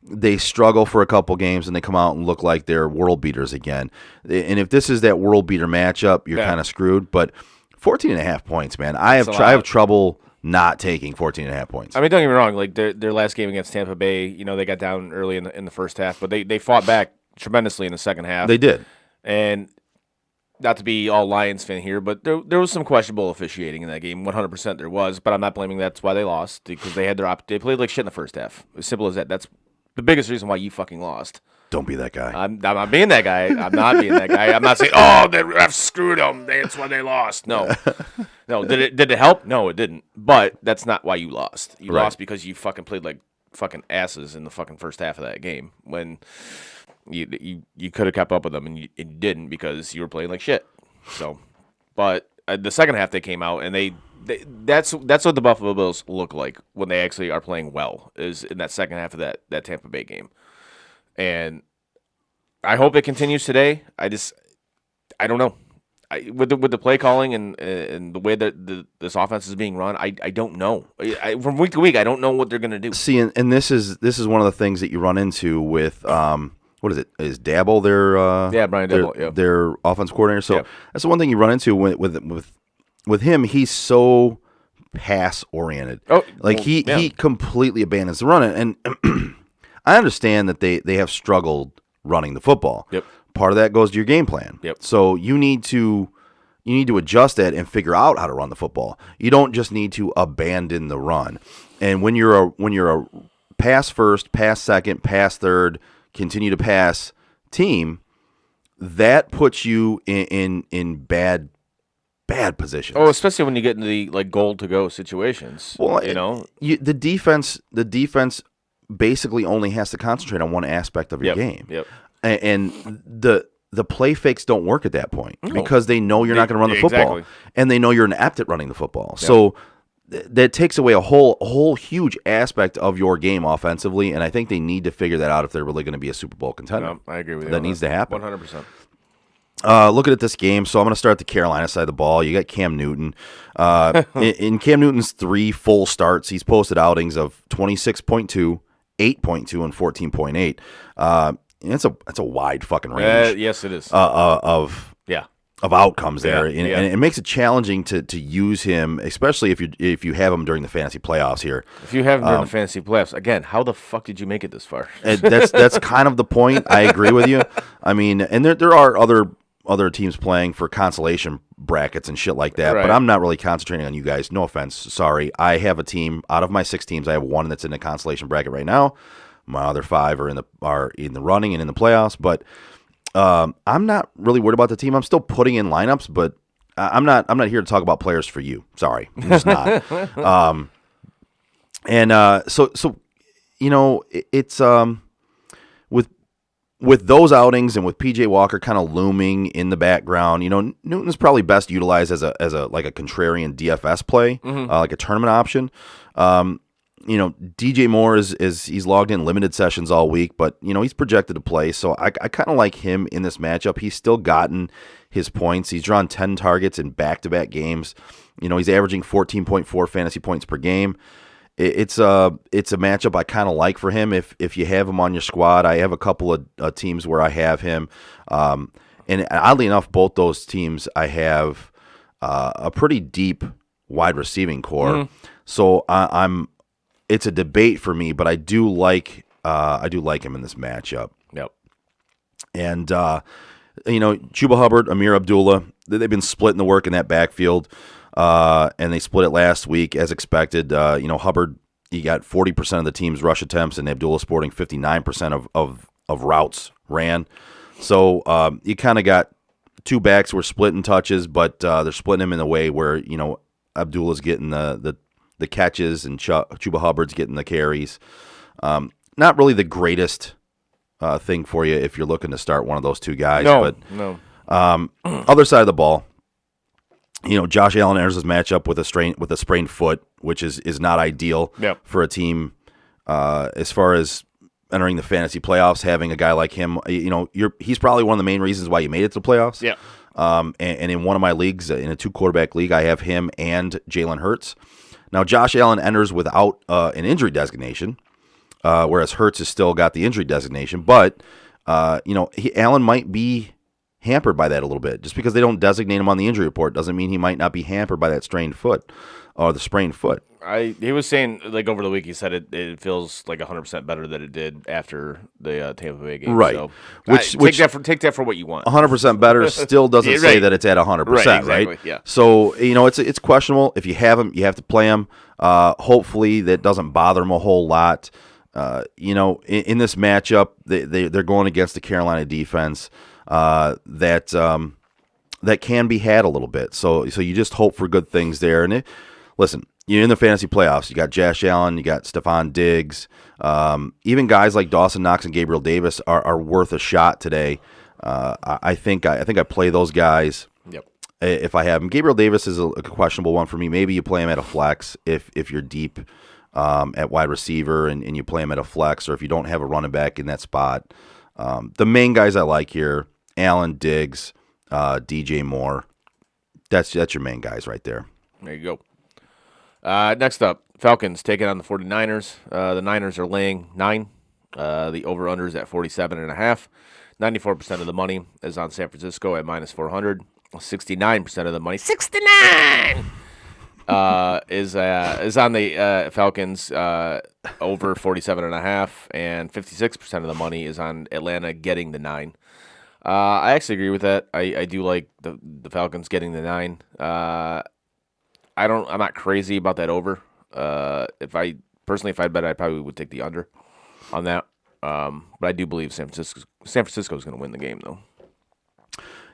they struggle for a couple games and they come out and look like they're world beaters again. And if this is that world beater matchup, you're kind of screwed. But 14.5 points, man. I have trouble not taking 14.5 points. Don't get me wrong. Like their last game against Tampa Bay, they got down early in the first half, but they fought back tremendously in the second half. They did. And not to be all Lions fan here, but there was some questionable officiating in that game. 100% there was, but I'm not blaming that's why they lost, because they had they played like shit in the first half. As simple as that. That's the biggest reason why you fucking lost. Don't be that guy. I'm not being that guy. I'm not being that guy. I'm not saying, oh, the refs screwed them. That's why they lost. No. No. Did it help? No, it didn't. But that's not why you lost. You lost because you fucking played like fucking asses in the fucking first half of that game, when you could have kept up with them, and you didn't, because you were playing like shit. So, but the second half they came out, and that's what the Buffalo Bills look like when they actually are playing well, is in that second half of that Tampa Bay game. And I hope it continues today. I don't know. With the play calling and the way that this offense is being run, I don't know. From week to week, I don't know what they're going to do. See, and this is one of the things that you run into with what is it? Is Dabble their Brian Dabble, their offense coordinator? So that's the one thing you run into with him. He's so pass oriented. He completely abandons the run, and I understand that they have struggled running the football. Yep. Part of that goes to your game plan. Yep. So you need to adjust that and figure out how to run the football. You don't just need to abandon the run. And when you're a pass first, pass second, pass third, continue to pass team, that puts you in bad positions. Oh, especially when you get into the goal to go situations. Well, the defense basically only has to concentrate on one aspect of your game. Yep. And the play fakes don't work at that point, because they know you're not going to run the football, exactly. And they know you're inept at running the football. Yep. So that takes away a whole huge aspect of your game offensively, and I think they need to figure that out if they're really going to be a Super Bowl contender. No, I agree with you. That needs to happen. 100%. Looking at this game, so I'm going to start the Carolina side of the ball. You got Cam Newton. In Cam Newton's 3 full starts, he's posted outings of 26.2, 8.2, and 14.8. That's a wide fucking range. Yes, it is. outcomes there, and it makes it challenging to use him, especially if you have him during the fantasy playoffs here. If you have him during the fantasy playoffs, again, how the fuck did you make it this far? That's kind of the point. I agree with you. I mean, and there are other teams playing for consolation brackets and shit like that, but I'm not really concentrating on you guys. No offense, sorry. I have a team out of my 6 teams. I have one that's in the consolation bracket right now. My other 5 are in the running and in the playoffs, but. I'm not really worried about the team. I'm still putting in lineups, but I'm not here to talk about players for you. Sorry, I'm just not. So you know, it's with those outings and with PJ Walker kind of looming in the background, you know, Newton's probably best utilized as a like a contrarian DFS play, like a tournament option. You know, DJ Moore is he's logged in limited sessions all week, but, you know, he's projected to play. So I kind of like him in this matchup. He's still gotten his points. He's drawn 10 targets in back-to-back games. You know, he's averaging 14.4 fantasy points per game. It's a matchup I kind of like for him if you have him on your squad. I have a couple of teams where I have him. And oddly enough, both those teams I have a pretty deep wide receiving core. So it's a debate for me, but I do like him in this matchup. Yep. And you know, Chuba Hubbard, Amir Abdullah, they've been splitting the work in that backfield, and they split it last week as expected. You know, Hubbard, he got 40% of the team's rush attempts, and Abdullah sporting 59% of routes ran. So you kind of got 2 backs who are splitting touches, but they're splitting them in a way where, you know, Abdullah's getting the catches and Chuba Hubbard's getting the carries. Not really the greatest thing for you if you're looking to start one of those 2 guys. No. Other side of the ball, you know, Josh Allen enters his matchup with a sprained foot, which is not ideal for a team as far as entering the fantasy playoffs. Having a guy like him, you know, he's probably one of the main reasons why you made it to the playoffs. Yeah. And in one of my leagues, in a 2-quarterback league, I have him and Jalen Hurts. Now, Josh Allen enters without an injury designation, whereas Hurts has still got the injury designation. But, you know, Allen might be hampered by that a little bit. Just because they don't designate him on the injury report doesn't mean he might not be hampered by that strained foot or the sprained foot. He was saying, like, over the week, he said it feels like 100% better than it did after the Tampa Bay game. Right. So, which take that for what you want. 100% better still doesn't say that it's at 100%, right? Exactly, right? Yeah. So, you know, it's questionable. If you have him, you have to play him. Hopefully that doesn't bother him a whole lot. You know, in this matchup, they're going against the Carolina defense that can be had a little bit. So you just hope for good things there. And listen, you're in the fantasy playoffs. You got Josh Allen, you got Stephon Diggs, even guys like Dawson Knox and Gabriel Davis are worth a shot today. I think I play those guys. Yep. If I have him. Gabriel Davis is a questionable one for me. Maybe you play him at a flex if you're deep at wide receiver and you play him at a flex, or if you don't have a running back in that spot. The main guys I like here, Allen, Diggs, DJ Moore. That's your main guys right there. There you go. Next up, Falcons taking on the 49ers. The Niners are laying 9. The over-under is at 47.5. 94% of the money is on San Francisco at minus 400. 69% of the money, 69, is on the Falcons over 47.5, and 56% of the money is on Atlanta getting the 9. I actually agree with that. I do like the Falcons getting the 9. I'm not crazy about that over. If I bet, I probably would take the under on that. But I do believe San Francisco is going to win the game, though.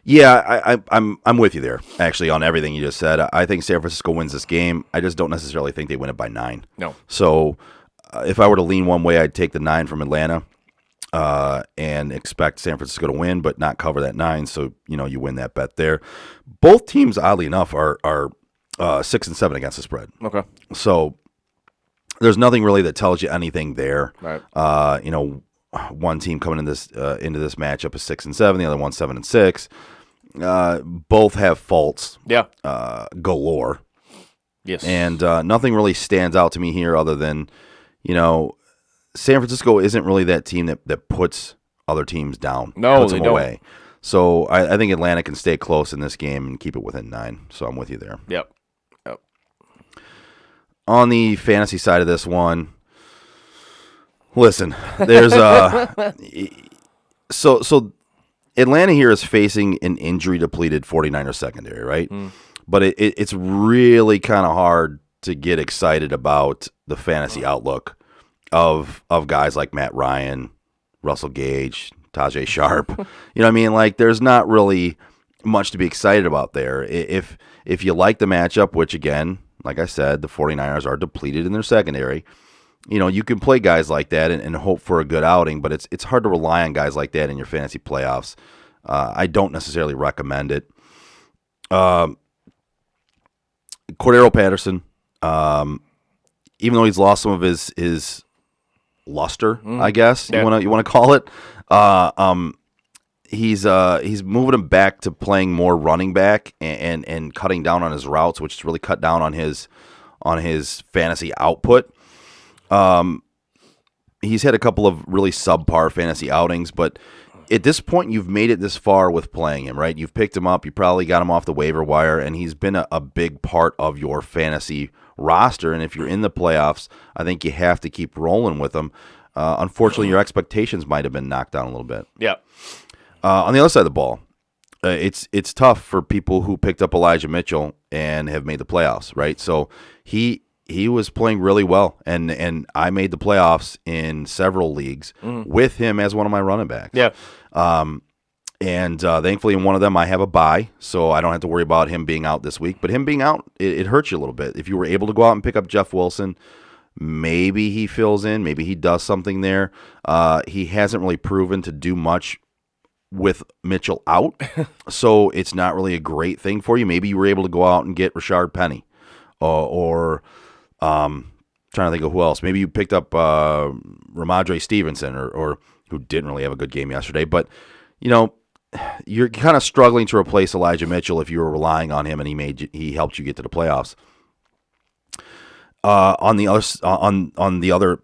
Yeah, I'm with you there, actually, on everything you just said. I think San Francisco wins this game. I just don't necessarily think they win it by 9. No. So if I were to lean one way, I'd take the 9 from Atlanta and expect San Francisco to win, but not cover that 9. So, you know, you win that bet there. Both teams, oddly enough, are 6-7 against the spread. Okay. So there's nothing really that tells you anything there. Right. You know, one team coming into this matchup is 6-7, the other one's 7-6. Both have faults. Yeah. Galore. Yes. And nothing really stands out to me here other than, you know, San Francisco isn't really that team that puts other teams down. No, puts they them don't. away. So I think Atlanta can stay close in this game and keep it within 9. So I'm with you there. Yep. On the fantasy side of this one, listen, there's so Atlanta here is facing an injury-depleted 49er secondary, right? But it's really kind of hard to get excited about the fantasy outlook of guys like Matt Ryan, Russell Gage, Tajay Sharp. You know what I mean? Like, there's not really much to be excited about there. If you like the matchup, which, again, like I said, the 49ers are depleted in their secondary, you can play guys like that and hope for a good outing, but it's hard to rely on guys like that in your fantasy playoffs. I don't necessarily recommend it. Cordero Patterson, even though he's lost some of his luster, I guess you want to call it, he's moving him back to playing more running back and cutting down on his routes, which has really cut down on his fantasy output. He's had a couple of really subpar fantasy outings, but at this point, you've made it this far with playing him, right? You've picked him up. You probably got him off the waiver wire, and he's been a big part of your fantasy roster. And if you're in the playoffs, I think you have to keep rolling with him. Unfortunately, your expectations might have been knocked down a little bit. Yeah. On the other side of the ball, it's tough for people who picked up Elijah Mitchell and have made the playoffs, right? So he was playing really well, and I made the playoffs in several leagues with him as one of my running backs. Yeah. And thankfully in one of them I have a bye, so I don't have to worry about him being out this week. But him being out, it hurts you a little bit. If you were able to go out and pick up Jeff Wilson, maybe he fills in, maybe he does something there. He hasn't really proven to do much with Mitchell out, so it's not really a great thing for you. Maybe you were able to go out and get Rashard Penny, or trying to think of who else. Maybe you picked up Ramondre Stevenson, or who didn't really have a good game yesterday. But you're kind of struggling to replace Elijah Mitchell if you were relying on him, and he helped you get to the playoffs. On the other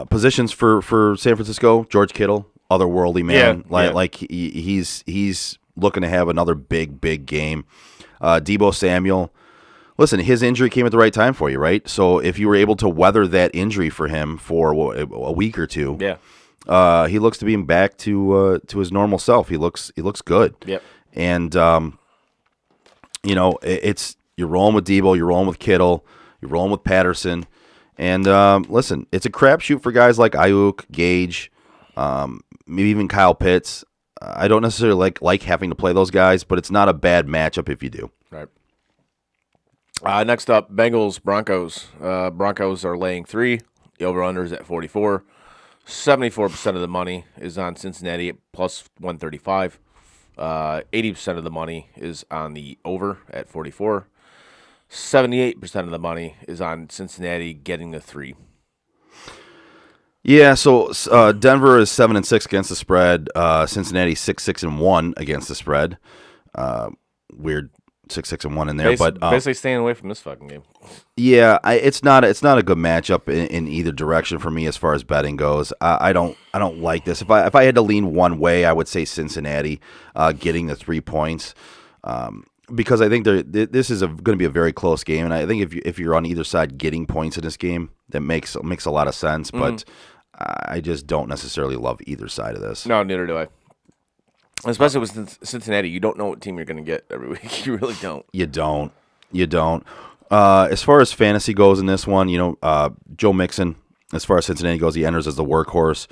positions for San Francisco, George Kittle, otherworldly man. Like he's looking to have another big game. Deebo Samuel. Listen, his injury came at the right time for you, right? So if you were able to weather that injury for him for a week or two, he looks to be back to his normal self. He looks good. Yep. And it's you're rolling with Deebo, you're rolling with Kittle, you're rolling with Patterson, and listen, it's a crapshoot for guys like Ayuk, Gage, maybe even Kyle Pitts. I don't necessarily like having to play those guys, but it's not a bad matchup if you do. Right. Next up, Bengals, Broncos. Broncos are laying 3. The over-under is at 44. 74% of the money is on Cincinnati at plus 135. 80% of the money is on the over at 44. 78% of the money is on Cincinnati getting the 3. Yeah, so Denver is 7-6 against the spread. Cincinnati 6-1 against the spread. Weird 6-1 in there, but basically staying away from this fucking game. Yeah, it's not a good matchup in either direction for me as far as betting goes. I don't like this. If I had to lean one way, I would say Cincinnati getting the 3 points. Because I think this is going to be a very close game, and I think if you're on either side getting points in this game, that makes a lot of sense. But I just don't necessarily love either side of this. No, neither do I. Especially with Cincinnati, you don't know what team you're going to get every week. You really don't. You don't. As As far as fantasy goes in this one, Joe Mixon, as far as Cincinnati goes, he enters as the workhorse.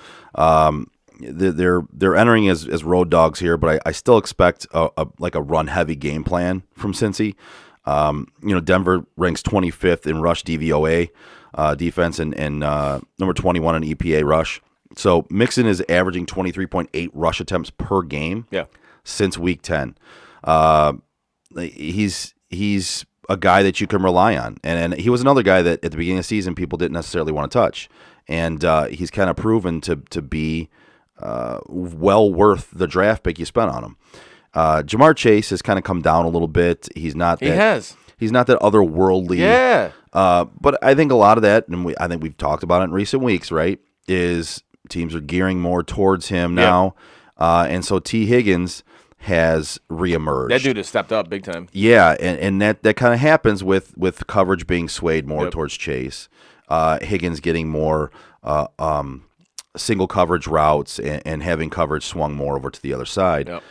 They're entering as road dogs here, but I still expect a run heavy game plan from Cincy. Denver ranks 25th in rush DVOA defense and number 21 in EPA rush. So Mixon is averaging 23.8 rush attempts per game since week 10. He's a guy that you can rely on, and he was another guy that at the beginning of the season people didn't necessarily want to touch, and he's kind of proven to be well worth the draft pick you spent on him. Jamar Chase has kind of come down a little bit. He's not that otherworldly. Yeah. But I think a lot of that, and I think we've talked about it in recent weeks, right, is teams are gearing more towards him now. And so T. Higgins has reemerged. That dude has stepped up big time. Yeah, and that kind of happens with coverage being swayed more towards Chase. Higgins getting more single coverage routes and having coverage swung more over to the other side. Yep.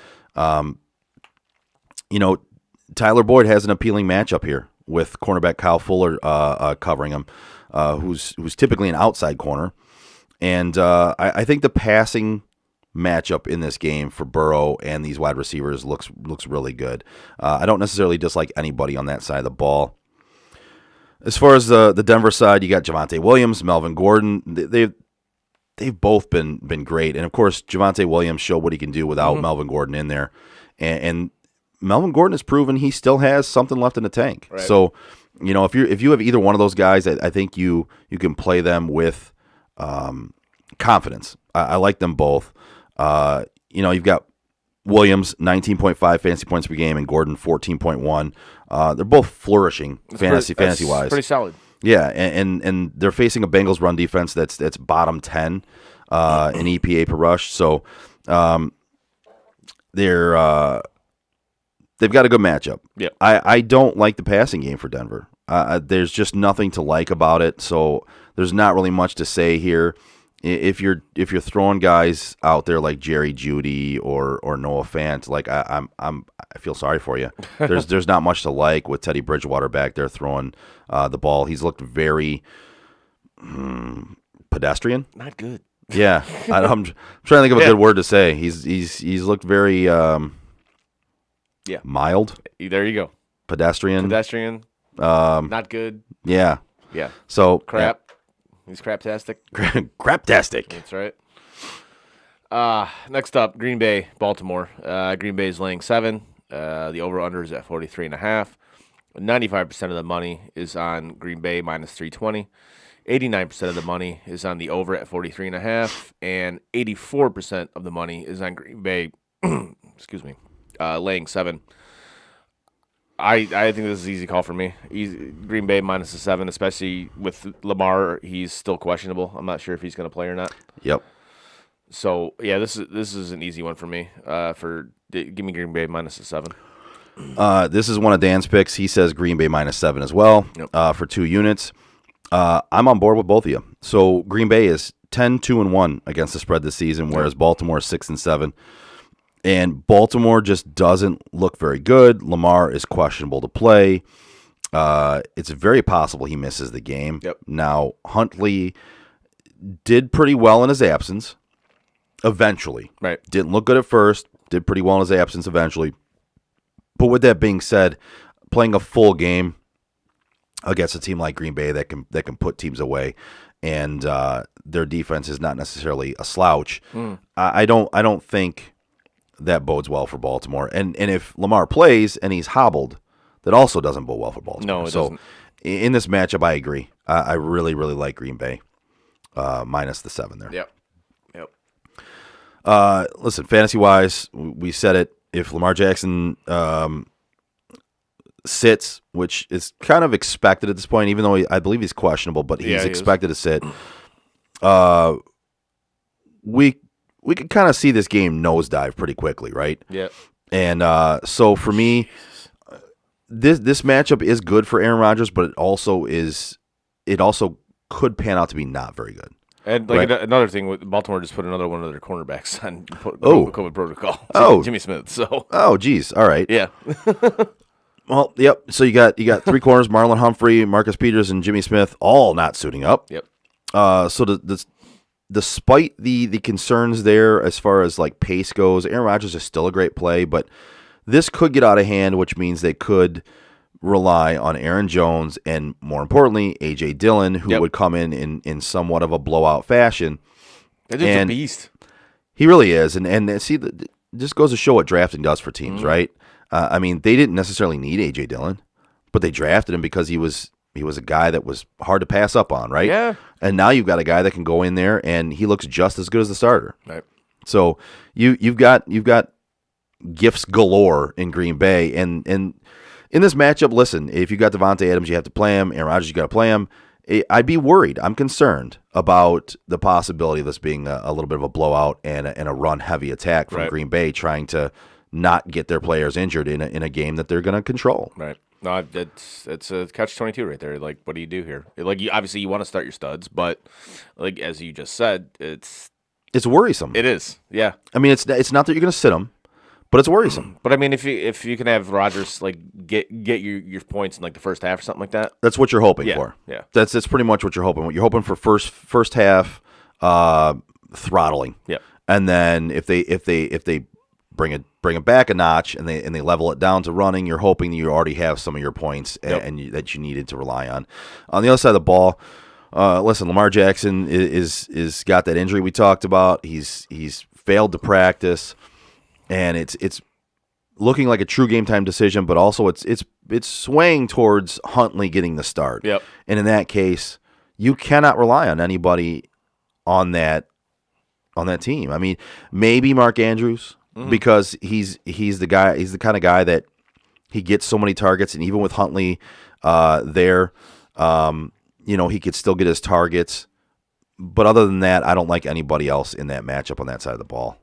Tyler Boyd has an appealing matchup here with cornerback Kyle Fuller covering him, who's typically an outside corner. And I think the passing matchup in this game for Burrow and these wide receivers looks really good. I don't necessarily dislike anybody on that side of the ball. As far as the Denver side, you got Javonte Williams, Melvin Gordon. They've both been great, and of course Javonte Williams showed what he can do without Melvin Gordon in there, and Melvin Gordon has proven he still has something left in the tank. Right. So, if you have either one of those guys, I think you can play them with confidence. I like them both. You've got Williams 19.5 fantasy points per game and Gordon 14.1. They're both flourishing fantasy wise. Pretty solid. Yeah, and they're facing a Bengals run defense that's bottom 10 in EPA per rush. So they've got a good matchup. Yep. I don't like the passing game for Denver. There's just nothing to like about it. So there's not really much to say here. If you're throwing guys out there like Jerry Jeudy or Noah Fant, like I feel sorry for you. There's not much to like with Teddy Bridgewater back there throwing the ball. He's looked very pedestrian. Not good. Yeah, I'm trying to think of a good word to say. He's looked very mild. There you go. Pedestrian. Not good. Yeah. Yeah. So Crap. He's craptastic. Craptastic. That's right. Next up, Green Bay, Baltimore. Green Bay is laying 7. The over-under is at 43.5. 95% of the money is on Green Bay minus 320. 89% of the money is on the over at 43.5. And 84% of the money is on Green Bay, laying 7. I think this is an easy call for me. Green Bay minus the 7, especially with Lamar. He's still questionable. I'm not sure if he's going to play or not. Yep. So yeah, this is an easy one for me. Give me Green Bay minus the 7. This is one of Dan's picks. He says Green Bay minus 7 as well. Yep. For 2 units. I'm on board with both of you. So Green Bay is 10-2-1 against the spread this season, whereas Baltimore is 6-7. And Baltimore just doesn't look very good. Lamar is questionable to play. It's very possible he misses the game. Yep. Now, Huntley did pretty well in his absence eventually. Right. Didn't look good at first. Did pretty well in his absence eventually. But with that being said, playing a full game against a team like Green Bay that can put teams away, and their defense is not necessarily a slouch. I don't think that bodes well for Baltimore. And if Lamar plays and he's hobbled, that also doesn't bode well for Baltimore. No, it doesn't. In this matchup, I agree. I really, really like Green Bay minus the 7 there. Yep. Listen, fantasy-wise, we said it. If Lamar Jackson sits, which is kind of expected at this point, even though I believe he's questionable, but he's expected to sit, we could kind of see this game nosedive pretty quickly, right? Yeah. And so for me, this matchup is good for Aaron Rodgers, but it also could pan out to be not very good. And another thing, Baltimore just put another one of their cornerbacks on COVID protocol. Jimmy Smith. So. Geez. All right. Yeah. Well, yep. So you got 3 corners: Marlon Humphrey, Marcus Peters, and Jimmy Smith, all not suiting up. Yep. So despite the concerns there as far as like pace goes, Aaron Rodgers is still a great play, but this could get out of hand, which means they could rely on Aaron Jones and, more importantly, A.J. Dillon, who would come in somewhat of a blowout fashion. That dude's a beast. He really is. And see, it just goes to show what drafting does for teams, right? I mean, they didn't necessarily need A.J. Dillon, but they drafted him because he was a guy that was hard to pass up on, right? Yeah. And now you've got a guy that can go in there, and he looks just as good as the starter. Right. So you've got gifts galore in Green Bay, and in this matchup, listen, if you got Devontae Adams, you have to play him. Aaron Rodgers, you got to play him. I'd be worried. I'm concerned about the possibility of this being a little bit of a blowout and a run-heavy attack from Green Bay trying to not get their players injured in a game that they're going to control. Right. No, it's a catch-22 right there. Like, what do you do here? Like, obviously you want to start your studs, but like as you just said, it's worrisome. It is. Yeah. I mean, it's not that you're going to sit them, but it's worrisome. But I mean, if you can have Rodgers like get your points in like the first half or something like that, that's what you're hoping for. Yeah. That's pretty much what you're hoping. You're hoping for first half throttling. Yeah. And then if they bring it back a notch and they level it down to running, you're hoping that you already have some of your points and that you needed to rely on. On the other side of the ball, listen, Lamar Jackson is got that injury we talked about. He's failed to practice, and it's looking like a true game time decision, but also it's swaying towards Huntley getting the start. Yep. And in that case, you cannot rely on anybody on that team. I mean, maybe Mark Andrews, because he's the guy. He's the kind of guy that he gets so many targets, and even with Huntley there, he could still get his targets. But other than that, I don't like anybody else in that matchup on that side of the ball.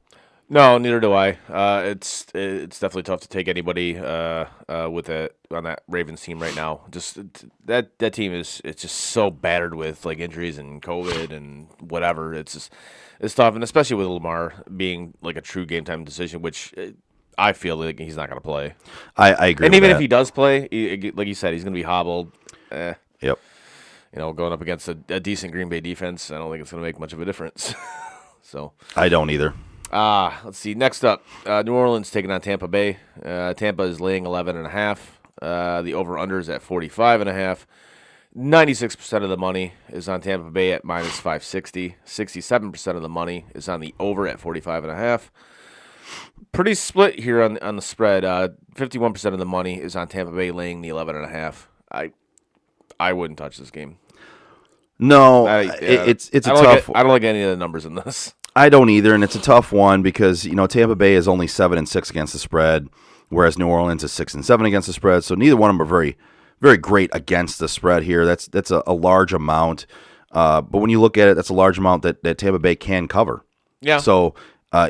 No, neither do I. It's definitely tough to take anybody on that Ravens team right now. Just that team it's just so battered with like injuries and COVID and whatever. It's tough, and especially with Lamar being like a true game time decision, which I feel like he's not going to play. I agree. And with even that. if he does play, like you said, he's going to be hobbled. Yep. Going up against a decent Green Bay defense, I don't think it's going to make much of a difference. So I don't either. Let's see. Next up, New Orleans taking on Tampa Bay. Tampa is laying 11.5. The over/under is at 45.5. 96% of the money is on Tampa Bay at minus 560. 67% of the money is on the over at 45.5. Pretty split here on the spread. 51% of the money is on Tampa Bay laying the 11.5. I wouldn't touch this game. No, it's a tough. I don't like any of the numbers in this. I don't either, and it's a tough one because Tampa Bay is only 7-6 against the spread, whereas New Orleans is 6-7 against the spread. So neither one of them are very, very great against the spread here. That's a large amount, but when you look at it, that's a large amount that Tampa Bay can cover. Yeah. So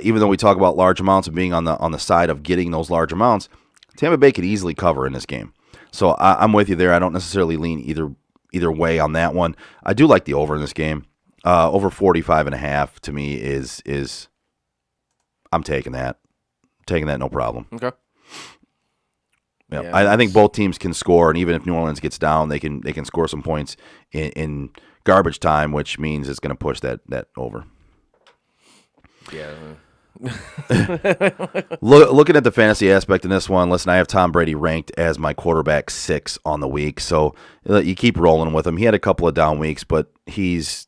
even though we talk about large amounts and being on the side of getting those large amounts, Tampa Bay could easily cover in this game. So I'm with you there. I don't necessarily lean either way on that one. I do like the over in this game. Over 45.5 to me is I'm taking that. Taking that, no problem. Okay. Yeah, I think both teams can score, and even if New Orleans gets down, they can score some points in garbage time, which means it's going to push that over. Yeah. Looking at the fantasy aspect in this one, listen, I have Tom Brady ranked as my quarterback 6 on the week, so you keep rolling with him. He had a couple of down weeks, but he's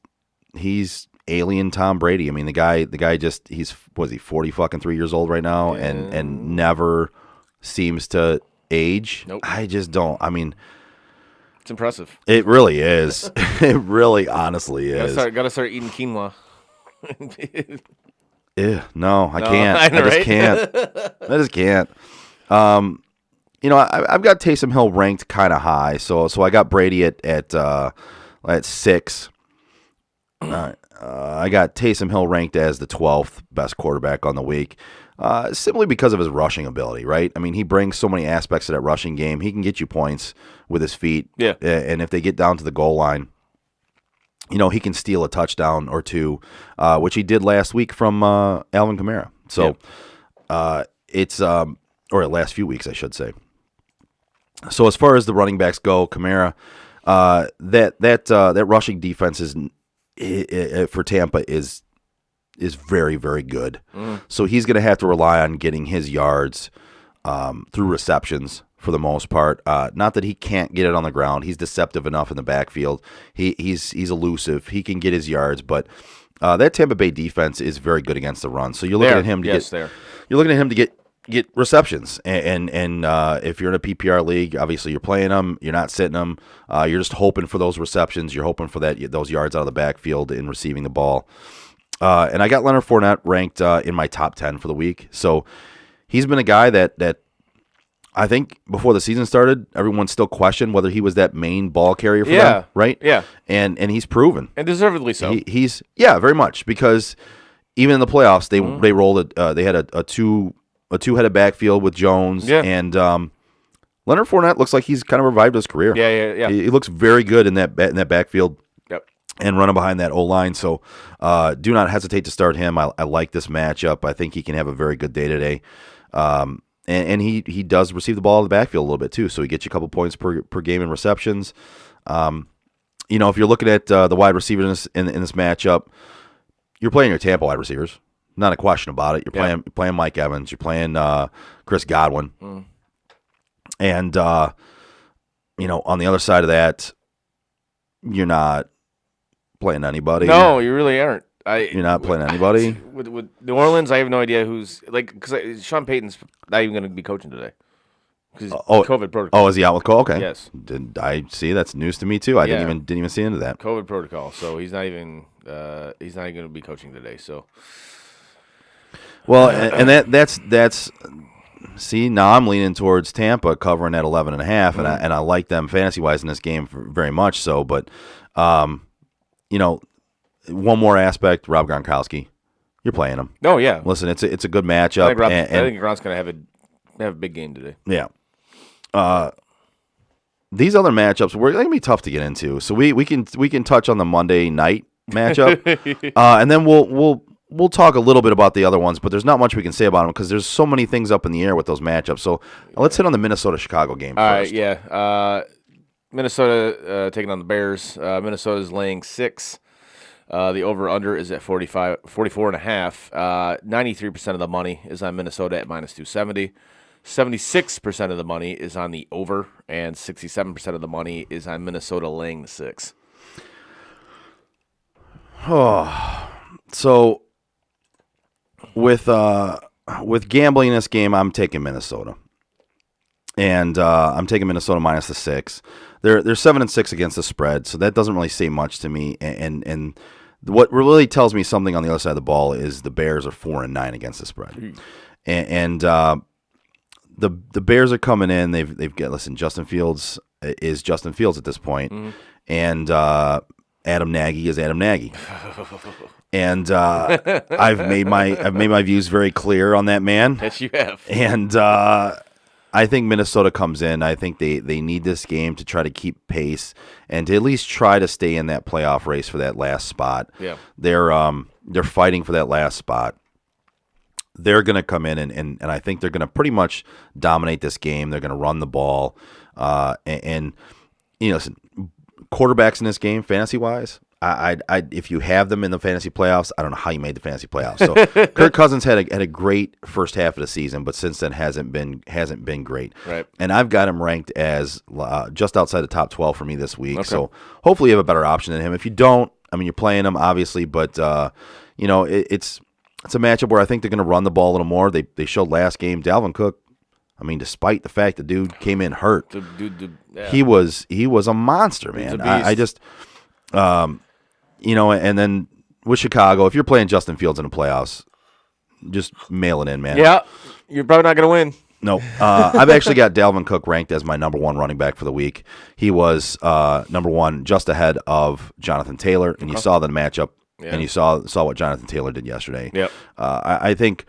alien Tom Brady. I mean, the guy just he's 40 years old right now, and never seems to age. Nope. I just don't. I mean, it's impressive. It really is. It really, honestly is. Gotta start eating quinoa. No, I can't. I just right? can't. I just can't. I've got Taysom Hill ranked kind of high, so I got Brady at 6. I got Taysom Hill ranked as the 12th best quarterback on the week, simply because of his rushing ability, right? I mean, he brings so many aspects to that rushing game. He can get you points with his feet. Yeah. And if they get down to the goal line, he can steal a touchdown or two, which he did last week from Alvin Kamara. So it's or last few weeks, I should say. So as far as the running backs go, Kamara, that rushing defense is for Tampa is very, very good. So he's going to have to rely on getting his yards through receptions for the most part. Not that he can't get it on the ground. He's deceptive enough in the backfield. He's elusive. He can get his yards, but that Tampa Bay defense is very good against the run. So you're looking at him to get receptions. And if you're in a PPR league, obviously you're playing them. You're not sitting them. You're just hoping for those receptions. You're hoping for those yards out of the backfield in receiving the ball. And I got Leonard Fournette ranked in my top 10 for the week. So he's been a guy that I think before the season started, everyone still questioned whether he was that main ball carrier for them, right? Yeah. And he's proven. And deservedly so. He's very much, because even in the playoffs, they rolled it. They had a 2 a two-headed backfield with Jones and Leonard Fournette looks like he's kind of revived his career. Yeah. He looks very good in that backfield. Yep. And running behind that O-line. So do not hesitate to start him. I like this matchup. I think he can have a very good day today. And he does receive the ball in the backfield a little bit too. So he gets you a couple points per game in receptions. If you're looking at the wide receivers in this matchup, you're playing your Tampa wide receivers. Not a question about it. You're playing Mike Evans. You're playing Chris Godwin. And, on the other side of that, you're not playing anybody. No, you really aren't. You're not playing anybody. With New Orleans, I have no idea who's because Sean Payton's not even going to be coaching today because COVID protocol. Oh, is he out with COVID? Okay. Yes. Did I see? That's news to me too. I didn't even see into that. COVID protocol. So he's not even going to be coaching today. So. Well, and that's. See, now I'm leaning towards Tampa covering at 11.5, and I like them fantasy wise in this game very much so. But, one more aspect, Rob Gronkowski, you're playing him. Oh yeah, listen, it's a good matchup. I think Gronk's going to have a big game today. Yeah. These other matchups they're going to be tough to get into. So we can touch on the Monday night matchup, and then we'll talk a little bit about the other ones, but there's not much we can say about them because there's so many things up in the air with those matchups. So let's hit on the Minnesota-Chicago game first. All right, yeah. Minnesota taking on the Bears. Minnesota's laying 6. The over-under is at 44.5. 93% of the money is on Minnesota at -270. 76% of the money is on the over, and 67% of the money is on Minnesota laying the 6. Oh, so with gambling in this game, I'm taking Minnesota, and I'm taking Minnesota minus the 6. They're 7-6 against the spread, so that doesn't really say much to me. And what really tells me something on the other side of the ball is the Bears are 4-9 against the spread, and the Bears are coming in. They've got Justin Fields is Justin Fields at this point, and Adam Nagy is Adam Nagy. And I've made my views very clear on that man. Yes, you have. And I think Minnesota comes in. I think they need this game to try to keep pace and to at least try to stay in that playoff race for that last spot. Yeah, they're fighting for that last spot. They're going to come in and I think they're going to pretty much dominate this game. They're going to run the ball, and quarterbacks in this game, fantasy wise. I if you have them in the fantasy playoffs, I don't know how you made the fantasy playoffs. So Kirk Cousins had a great first half of the season, but since then hasn't been great. Right. And I've got him ranked as just outside the top 12 for me this week. Okay. So hopefully you have a better option than him. If you don't, I mean you're playing him obviously, but it's a matchup where I think they're going to run the ball a little more. They showed last game Dalvin Cook. I mean, despite the fact the dude came in hurt, he was a monster, man. I just. And then with Chicago, if you're playing Justin Fields in the playoffs, just mail it in, man. Yeah, you're probably not going to win. No. I've actually got Dalvin Cook ranked as my number 1 running back for the week. He was number 1 just ahead of Jonathan Taylor, and you saw the matchup, and you saw what Jonathan Taylor did yesterday. Yep. I think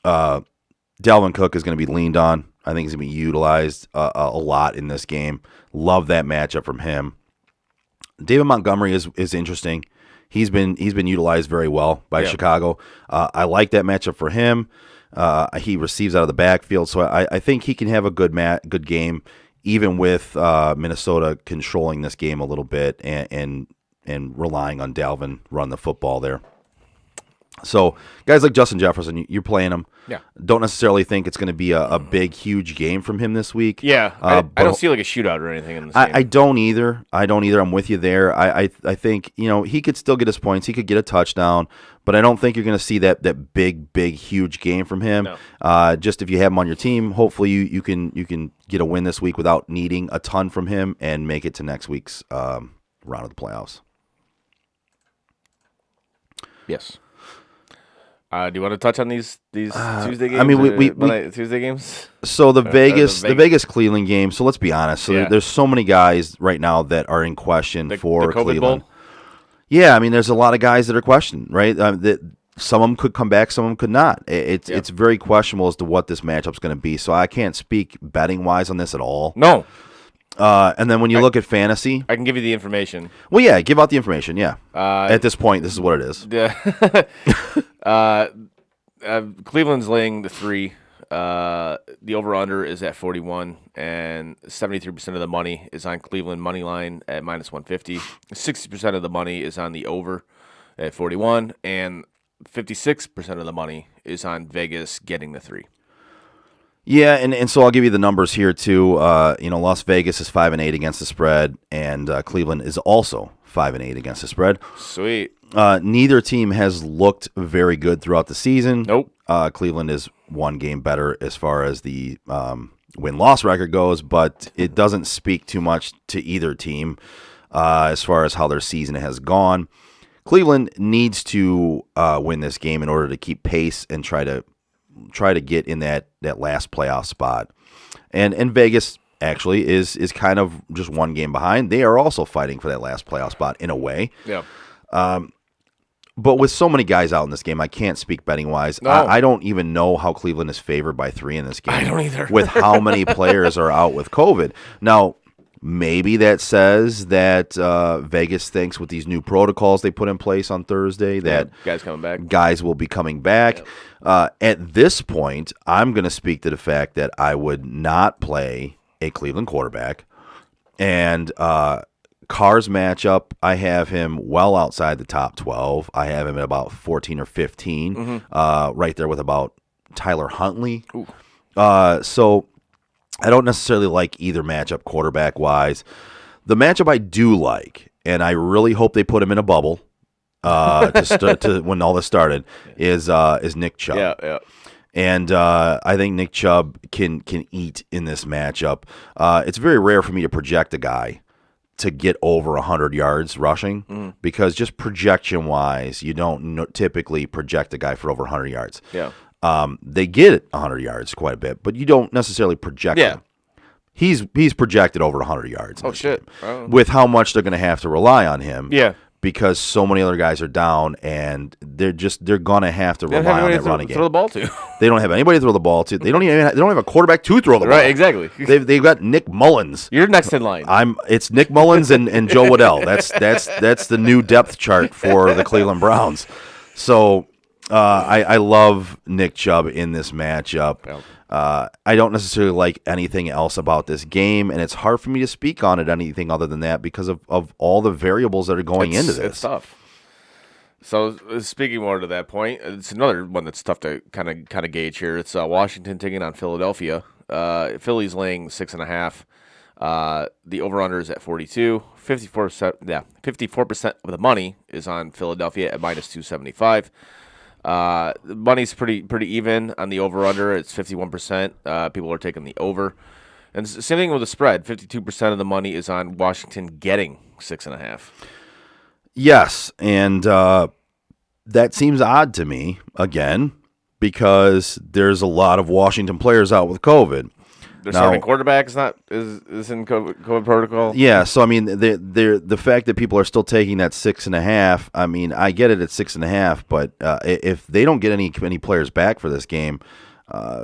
Dalvin Cook is going to be leaned on. I think he's going to be utilized a lot in this game. Love that matchup from him. David Montgomery is interesting. He's been utilized very well by Chicago. I like that matchup for him. He receives out of the backfield, so I think he can have a good game, even with Minnesota controlling this game a little bit and relying on Dalvin run the football there. So guys like Justin Jefferson, you're playing him. Yeah. Don't necessarily think it's going to be a big, huge game from him this week. Yeah. I don't see like a shootout or anything in this game. I don't either. I'm with you there. I think, he could still get his points. He could get a touchdown, but I don't think you're going to see that big, huge game from him. No. Just if you have him on your team, hopefully you can get a win this week without needing a ton from him and make it to next week's round of the playoffs. Yes. Do you want to touch on these Tuesday games? I mean, we Tuesday games. So the Vegas Cleveland game. So let's be honest. So there's so many guys right now that are in question for the COVID Cleveland. Bowl? Yeah, I mean, there's a lot of guys that are questioned, right? Some of them could come back, some of them could not. It's very questionable as to what this matchup's going to be. So I can't speak betting wise on this at all. No. And then when you look at fantasy, I can give you the information. Well, yeah, give out the information. Yeah. At this point, this is what it is. Yeah. Cleveland's laying the 3. The over/under is at 41, and 73% of the money is on Cleveland money line at -150. 60% of the money is on the over at 41, and 56% of the money is on Vegas getting the 3. Yeah, and so I'll give you the numbers here too. Las Vegas is 5-8 against the spread, and Cleveland is also 5-8 against the spread. Sweet. Neither team has looked very good throughout the season. Nope. Cleveland is one game better as far as the win-loss record goes, but it doesn't speak too much to either team as far as how their season has gone. Cleveland needs to win this game in order to keep pace and try to get in that last playoff spot. And Vegas actually is kind of just one game behind. They are also fighting for that last playoff spot in a way. Yeah. But with so many guys out in this game, I can't speak betting-wise. No. I don't even know how Cleveland is favored by 3 in this game. I don't either. With how many players are out with COVID. Now, maybe that says that Vegas thinks with these new protocols they put in place on Thursday that guys coming back. Guys will be coming back. Yep. At this point, I'm going to speak to the fact that I would not play a Cleveland quarterback. And Carr's matchup, I have him well outside the top 12. I have him at about 14 or 15, right there with about Tyler Huntley. So I don't necessarily like either matchup quarterback-wise. The matchup I do like, and I really hope they put him in a bubble to when all this started, is Nick Chubb. Yeah. And I think Nick Chubb can eat in this matchup. It's very rare for me to project a guy to get over 100 yards rushing because just projection-wise, you don't typically project a guy for over 100 yards. Yeah. They get 100 yards quite a bit, but you don't necessarily project him. He's projected over 100 yards. Oh, shit. With how much they're going to have to rely on him. Yeah. Because so many other guys are down, and they're going to have to rely on that running game. Throw the ball to. They don't have anybody to throw the ball to. They don't have a quarterback to throw the ball. Right, exactly. They've got Nick Mullins. You're next in line. It's Nick Mullins and Joe Waddell. That's the new depth chart for the Cleveland Browns. So I love Nick Chubb in this matchup. Yep. I don't necessarily like anything else about this game, and it's hard for me to speak on it anything other than that because of all the variables that are going into this. It's tough. So speaking more to that point, it's another one that's tough to kind of gauge here. It's Washington taking on Philadelphia. Philly's laying 6.5. The over/under is at 42. 54% of the money is on Philadelphia at -275. The money's pretty even on the over/under. It's 51%. People are taking the over, and same thing with the spread. 52% of the money is on Washington getting 6.5. Yes, and that seems odd to me again because there's a lot of Washington players out with COVID. Their starting quarterback is in COVID protocol. Yeah, so I mean, the fact that people are still taking that 6.5. I mean, I get it at 6.5, but if they don't get any players back for this game,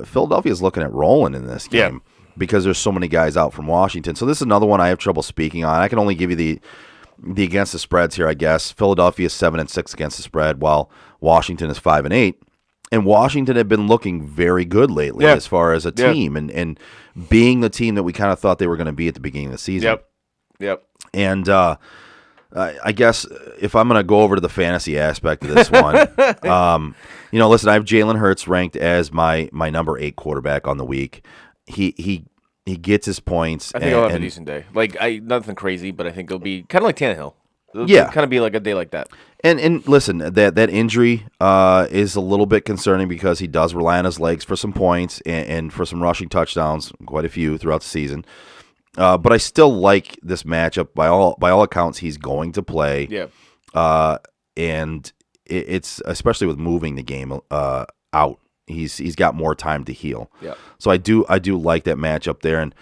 Philadelphia is looking at rolling in this game because there's so many guys out from Washington. So this is another one I have trouble speaking on. I can only give you the against the spreads here, I guess. Philadelphia is 7-6 against the spread, while Washington is 5-8. And Washington had been looking very good lately as far as a team and being the team that we kind of thought they were going to be at the beginning of the season. Yep. And I guess if I'm going to go over to the fantasy aspect of this one, listen, I have Jalen Hurts ranked as my number 8 quarterback on the week. He gets his points. I think he'll have a decent day. Nothing crazy, but I think it'll be kind of like Tannehill. It'll kind of be like a day like that. And listen, that injury is a little bit concerning because he does rely on his legs for some points and for some rushing touchdowns, quite a few throughout the season. But I still like this matchup. By all accounts, he's going to play. Yeah. And it's especially with moving the game out. He's got more time to heal. Yeah. So I do like that matchup there. And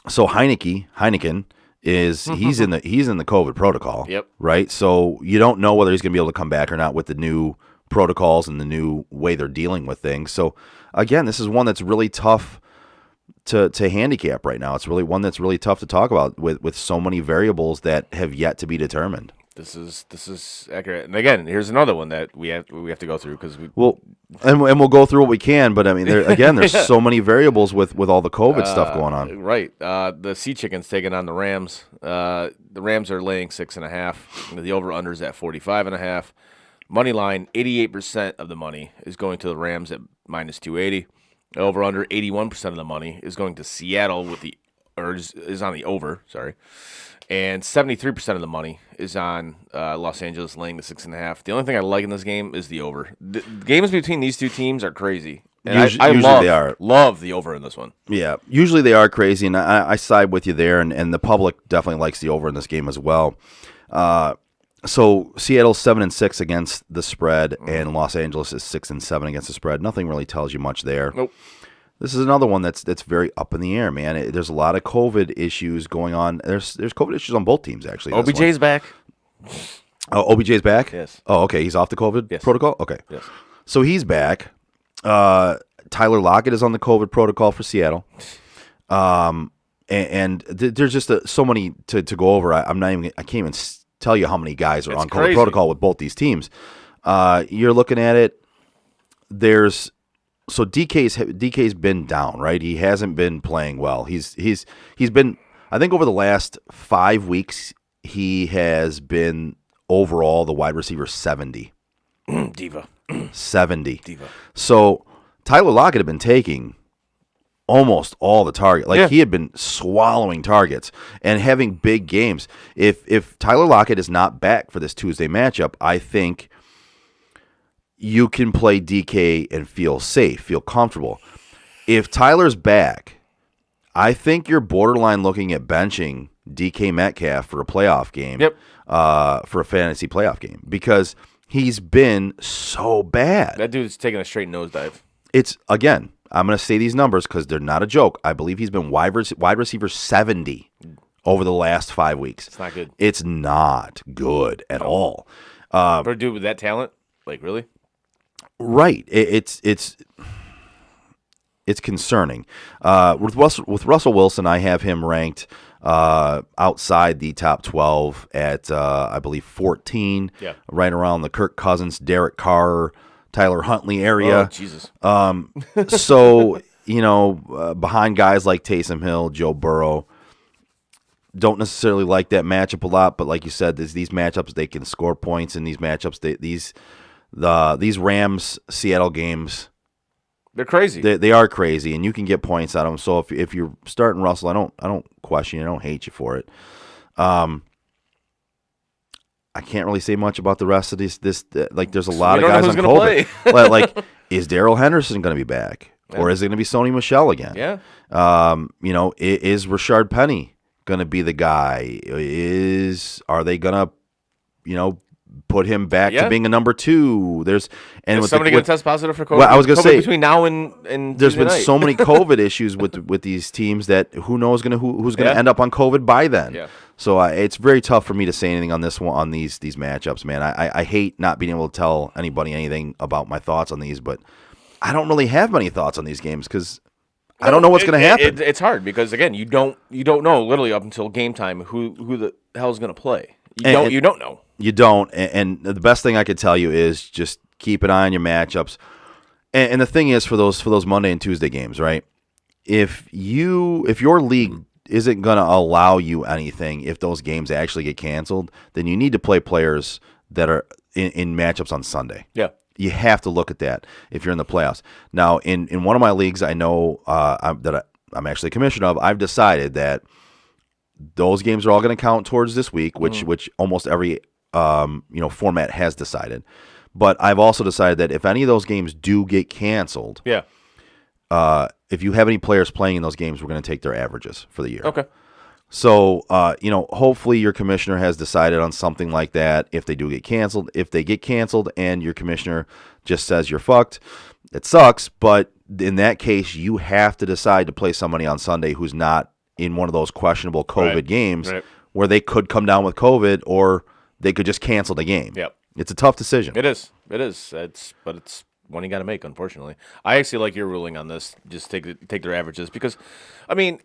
so Heineken is he's in the COVID protocol. Yep. Right. So you don't know whether he's going to be able to come back or not with the new protocols and the new way they're dealing with things. So again, this is one that's really tough to handicap right now. It's really one that's really tough to talk about with so many variables that have yet to be determined. This is accurate. And again, here's another one that we have to go through because and we'll go through what we can. But I mean, there's so many variables with all the COVID stuff going on. Right. The Sea Chickens taking on the Rams. The Rams are laying 6.5. The over under is at 45.5. Money line, 88% of the money is going to the Rams at -280. Over under 81% of the money is going to Seattle is on the over. Sorry. And 73% of the money is on Los Angeles laying the 6.5. The only thing I like in this game is the over. The games between these two teams are crazy. And I love the over in this one. Yeah, usually they are crazy, and I side with you there, and the public definitely likes the over in this game as well. So Seattle's 7-6 against the spread, and Los Angeles is 6-7 against the spread. Nothing really tells you much there. Nope. This is another one that's very up in the air, man. There's a lot of COVID issues going on. There's COVID issues on both teams, actually. OBJ's back. Oh, OBJ's back? Yes. Oh, okay. He's off the COVID protocol? Okay. Yes. So he's back. Tyler Lockett is on the COVID protocol for Seattle. And there's just so many to go over. I can't even tell you how many guys are on COVID protocol with both these teams. You're looking at it. So DK's been down, right? He hasn't been playing well. He's been, I think, over the last 5 weeks, he has been overall the wide receiver 70. Diva. 70. Diva. So Tyler Lockett had been taking almost all the target. He had been swallowing targets and having big games. If Tyler Lockett is not back for this Tuesday matchup, I think you can play DK and feel safe, feel comfortable. If Tyler's back, I think you're borderline looking at benching DK Metcalf for a playoff game, for a fantasy playoff game, because he's been so bad. That dude's taking a straight nosedive. It's, again, I'm going to say these numbers because they're not a joke. I believe he's been wide receiver 70 over the last 5 weeks. It's not good. It's not good at all. For a dude with that talent, really? Right. It's concerning. With Russell Wilson, I have him ranked outside the top 12 at, I believe, 14. Yeah. Right around the Kirk Cousins, Derek Carr, Tyler Huntley area. Oh, Jesus. So, behind guys like Taysom Hill, Joe Burrow, don't necessarily like that matchup a lot, but like you said, these matchups, they can score points in these matchups. These Rams Seattle games, they're crazy. They are crazy, and you can get points out of them. So if you're starting Russell, I don't question you. I don't hate you for it. I can't really say much about the rest of this. There's a lot of guys on COVID. Is Darrell Henderson going to be back, or is it going to be Sony Michel again? Yeah. Is Rashard Penny going to be the guy? Are they going to, put him back to being a number 2? Is somebody going to test positive for COVID? Well, I was going to say between now and there's been so many COVID issues with these teams that who knows who's going to end up on COVID by then. Yeah. So it's very tough for me to say anything on this one, on these matchups, man. I hate not being able to tell anybody anything about my thoughts on these, but I don't really have many thoughts on these games because I don't know what's going to happen. It's hard because again, you don't know literally up until game time who the hell is going to play. You don't know. You don't, and the best thing I could tell you is just keep an eye on your matchups. And the thing is, for those Monday and Tuesday games, right? If your league isn't going to allow you anything, if those games actually get canceled, then you need to play players that are in matchups on Sunday. Yeah, you have to look at that if you're in the playoffs. Now, in one of my leagues, I know that I'm actually a commissioner of. I've decided that those games are all going to count towards this week, which almost every format has decided. But I've also decided that if any of those games do get canceled, if you have any players playing in those games, we're going to take their averages for the year. Okay. So, hopefully your commissioner has decided on something like that if they do get canceled. If they get canceled and your commissioner just says you're fucked, it sucks. But in that case, you have to decide to play somebody on Sunday who's not in one of those questionable COVID games where they could come down with COVID or they could just cancel the game. Yep. It's a tough decision. It is. But it's one you got to make, unfortunately. I actually like your ruling on this. Just take their averages because, I mean,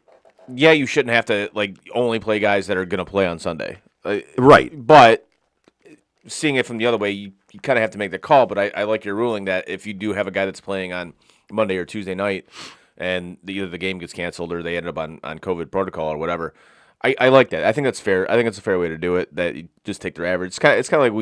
yeah, you shouldn't have to only play guys that are going to play on Sunday. Right. But seeing it from the other way, you kind of have to make the call. But I like your ruling that if you do have a guy that's playing on Monday or Tuesday night and either the game gets canceled or they end up on COVID protocol or whatever, I like that. I think that's fair. I think it's a fair way to do it. That you just take their average. It's kind of like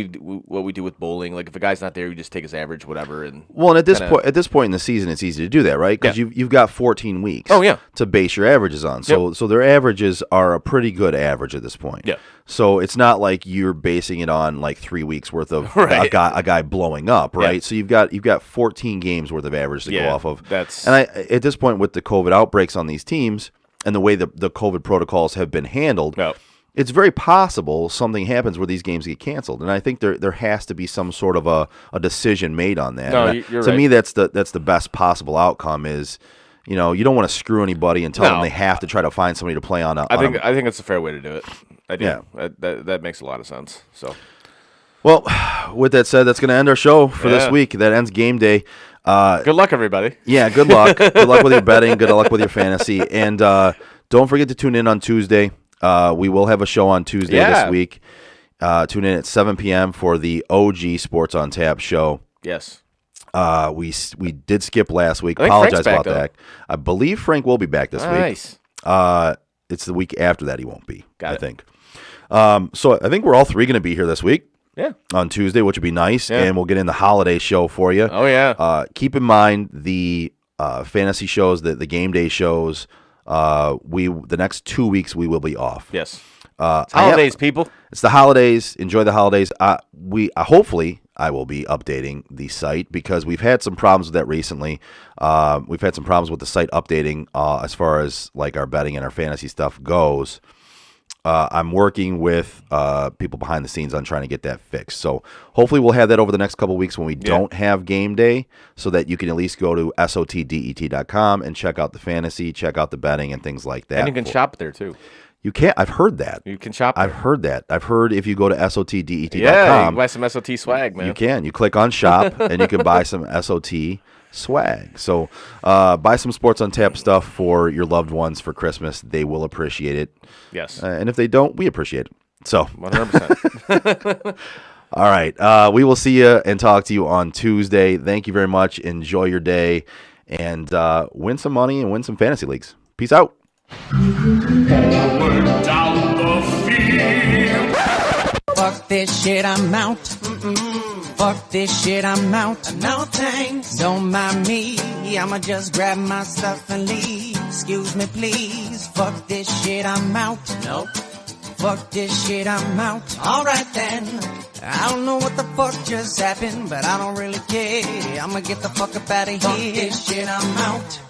what we do with bowling. Like if a guy's not there, you just take his average, whatever. And at this point in the season, it's easy to do that, right? Because you've got 14 weeks. To base your averages on. So their averages are a pretty good average at this point. Yeah. So it's not like you're basing it on 3 weeks worth of a guy blowing up, right? So you've got 14 games worth of average to go off of. At this point with the COVID outbreaks on these teams. And the way the COVID protocols have been handled, it's very possible something happens where these games get canceled. And I think there has to be some sort of a decision made on that. No, you're right. To me, that's the best possible outcome is, you don't want to screw anybody and tell them they have to try to find somebody to play on. I think it's a fair way to do it. I do. Yeah. That makes a lot of sense. So, well, with that said, that's going to end our show for this week. That ends game day. Good luck, everybody. Yeah, good luck. Good luck with your betting. Good luck with your fantasy. And don't forget to tune in on Tuesday. We will have a show on Tuesday this week. Tune in at 7 p.m. for the OG Sports on Tap show. Yes. We did skip last week. Apologize about that. I believe Frank will be back this week. Nice. It's the week after that he won't be, I think. So I think we're all three going to be here this week. Yeah. On Tuesday, which would be nice. Yeah. And we'll get in the holiday show for you. Oh, yeah. Keep in mind the fantasy shows, the game day shows. The next 2 weeks we will be off. Yes. Holidays, people. It's the holidays. Enjoy the holidays. Hopefully I will be updating the site because we've had some problems with that recently. We've had some problems with the site updating as far as our betting and our fantasy stuff goes. I'm working with people behind the scenes on trying to get that fixed. So hopefully we'll have that over the next couple of weeks when we don't have game day so that you can at least go to sotdet.com and check out the fantasy, check out the betting and things like that. And you can shop there too. You can't. I've heard that. You can shop there. I've heard that. I've heard if you go to sotdet.com. Yeah, you can buy some SOT swag, man. You can. You click on shop and you can buy some SOT swag. So buy some Sports on Tap stuff for your loved ones for Christmas. They will appreciate it. Yes. And if they don't, we appreciate it. So 100%. All right. We will see you and talk to you on Tuesday. Thank you very much. Enjoy your day and win some money and win some fantasy leagues. Peace out. Forward down the field. Fuck this shit, I'm out. Fuck this shit, I'm out. No thanks. Don't mind me. I'ma just grab my stuff and leave. Excuse me, please. Fuck this shit, I'm out. Nope. Fuck this shit, I'm out. Alright then. I don't know what the fuck just happened, but I don't really care. I'ma get the fuck up out of here. Fuck this shit, I'm out.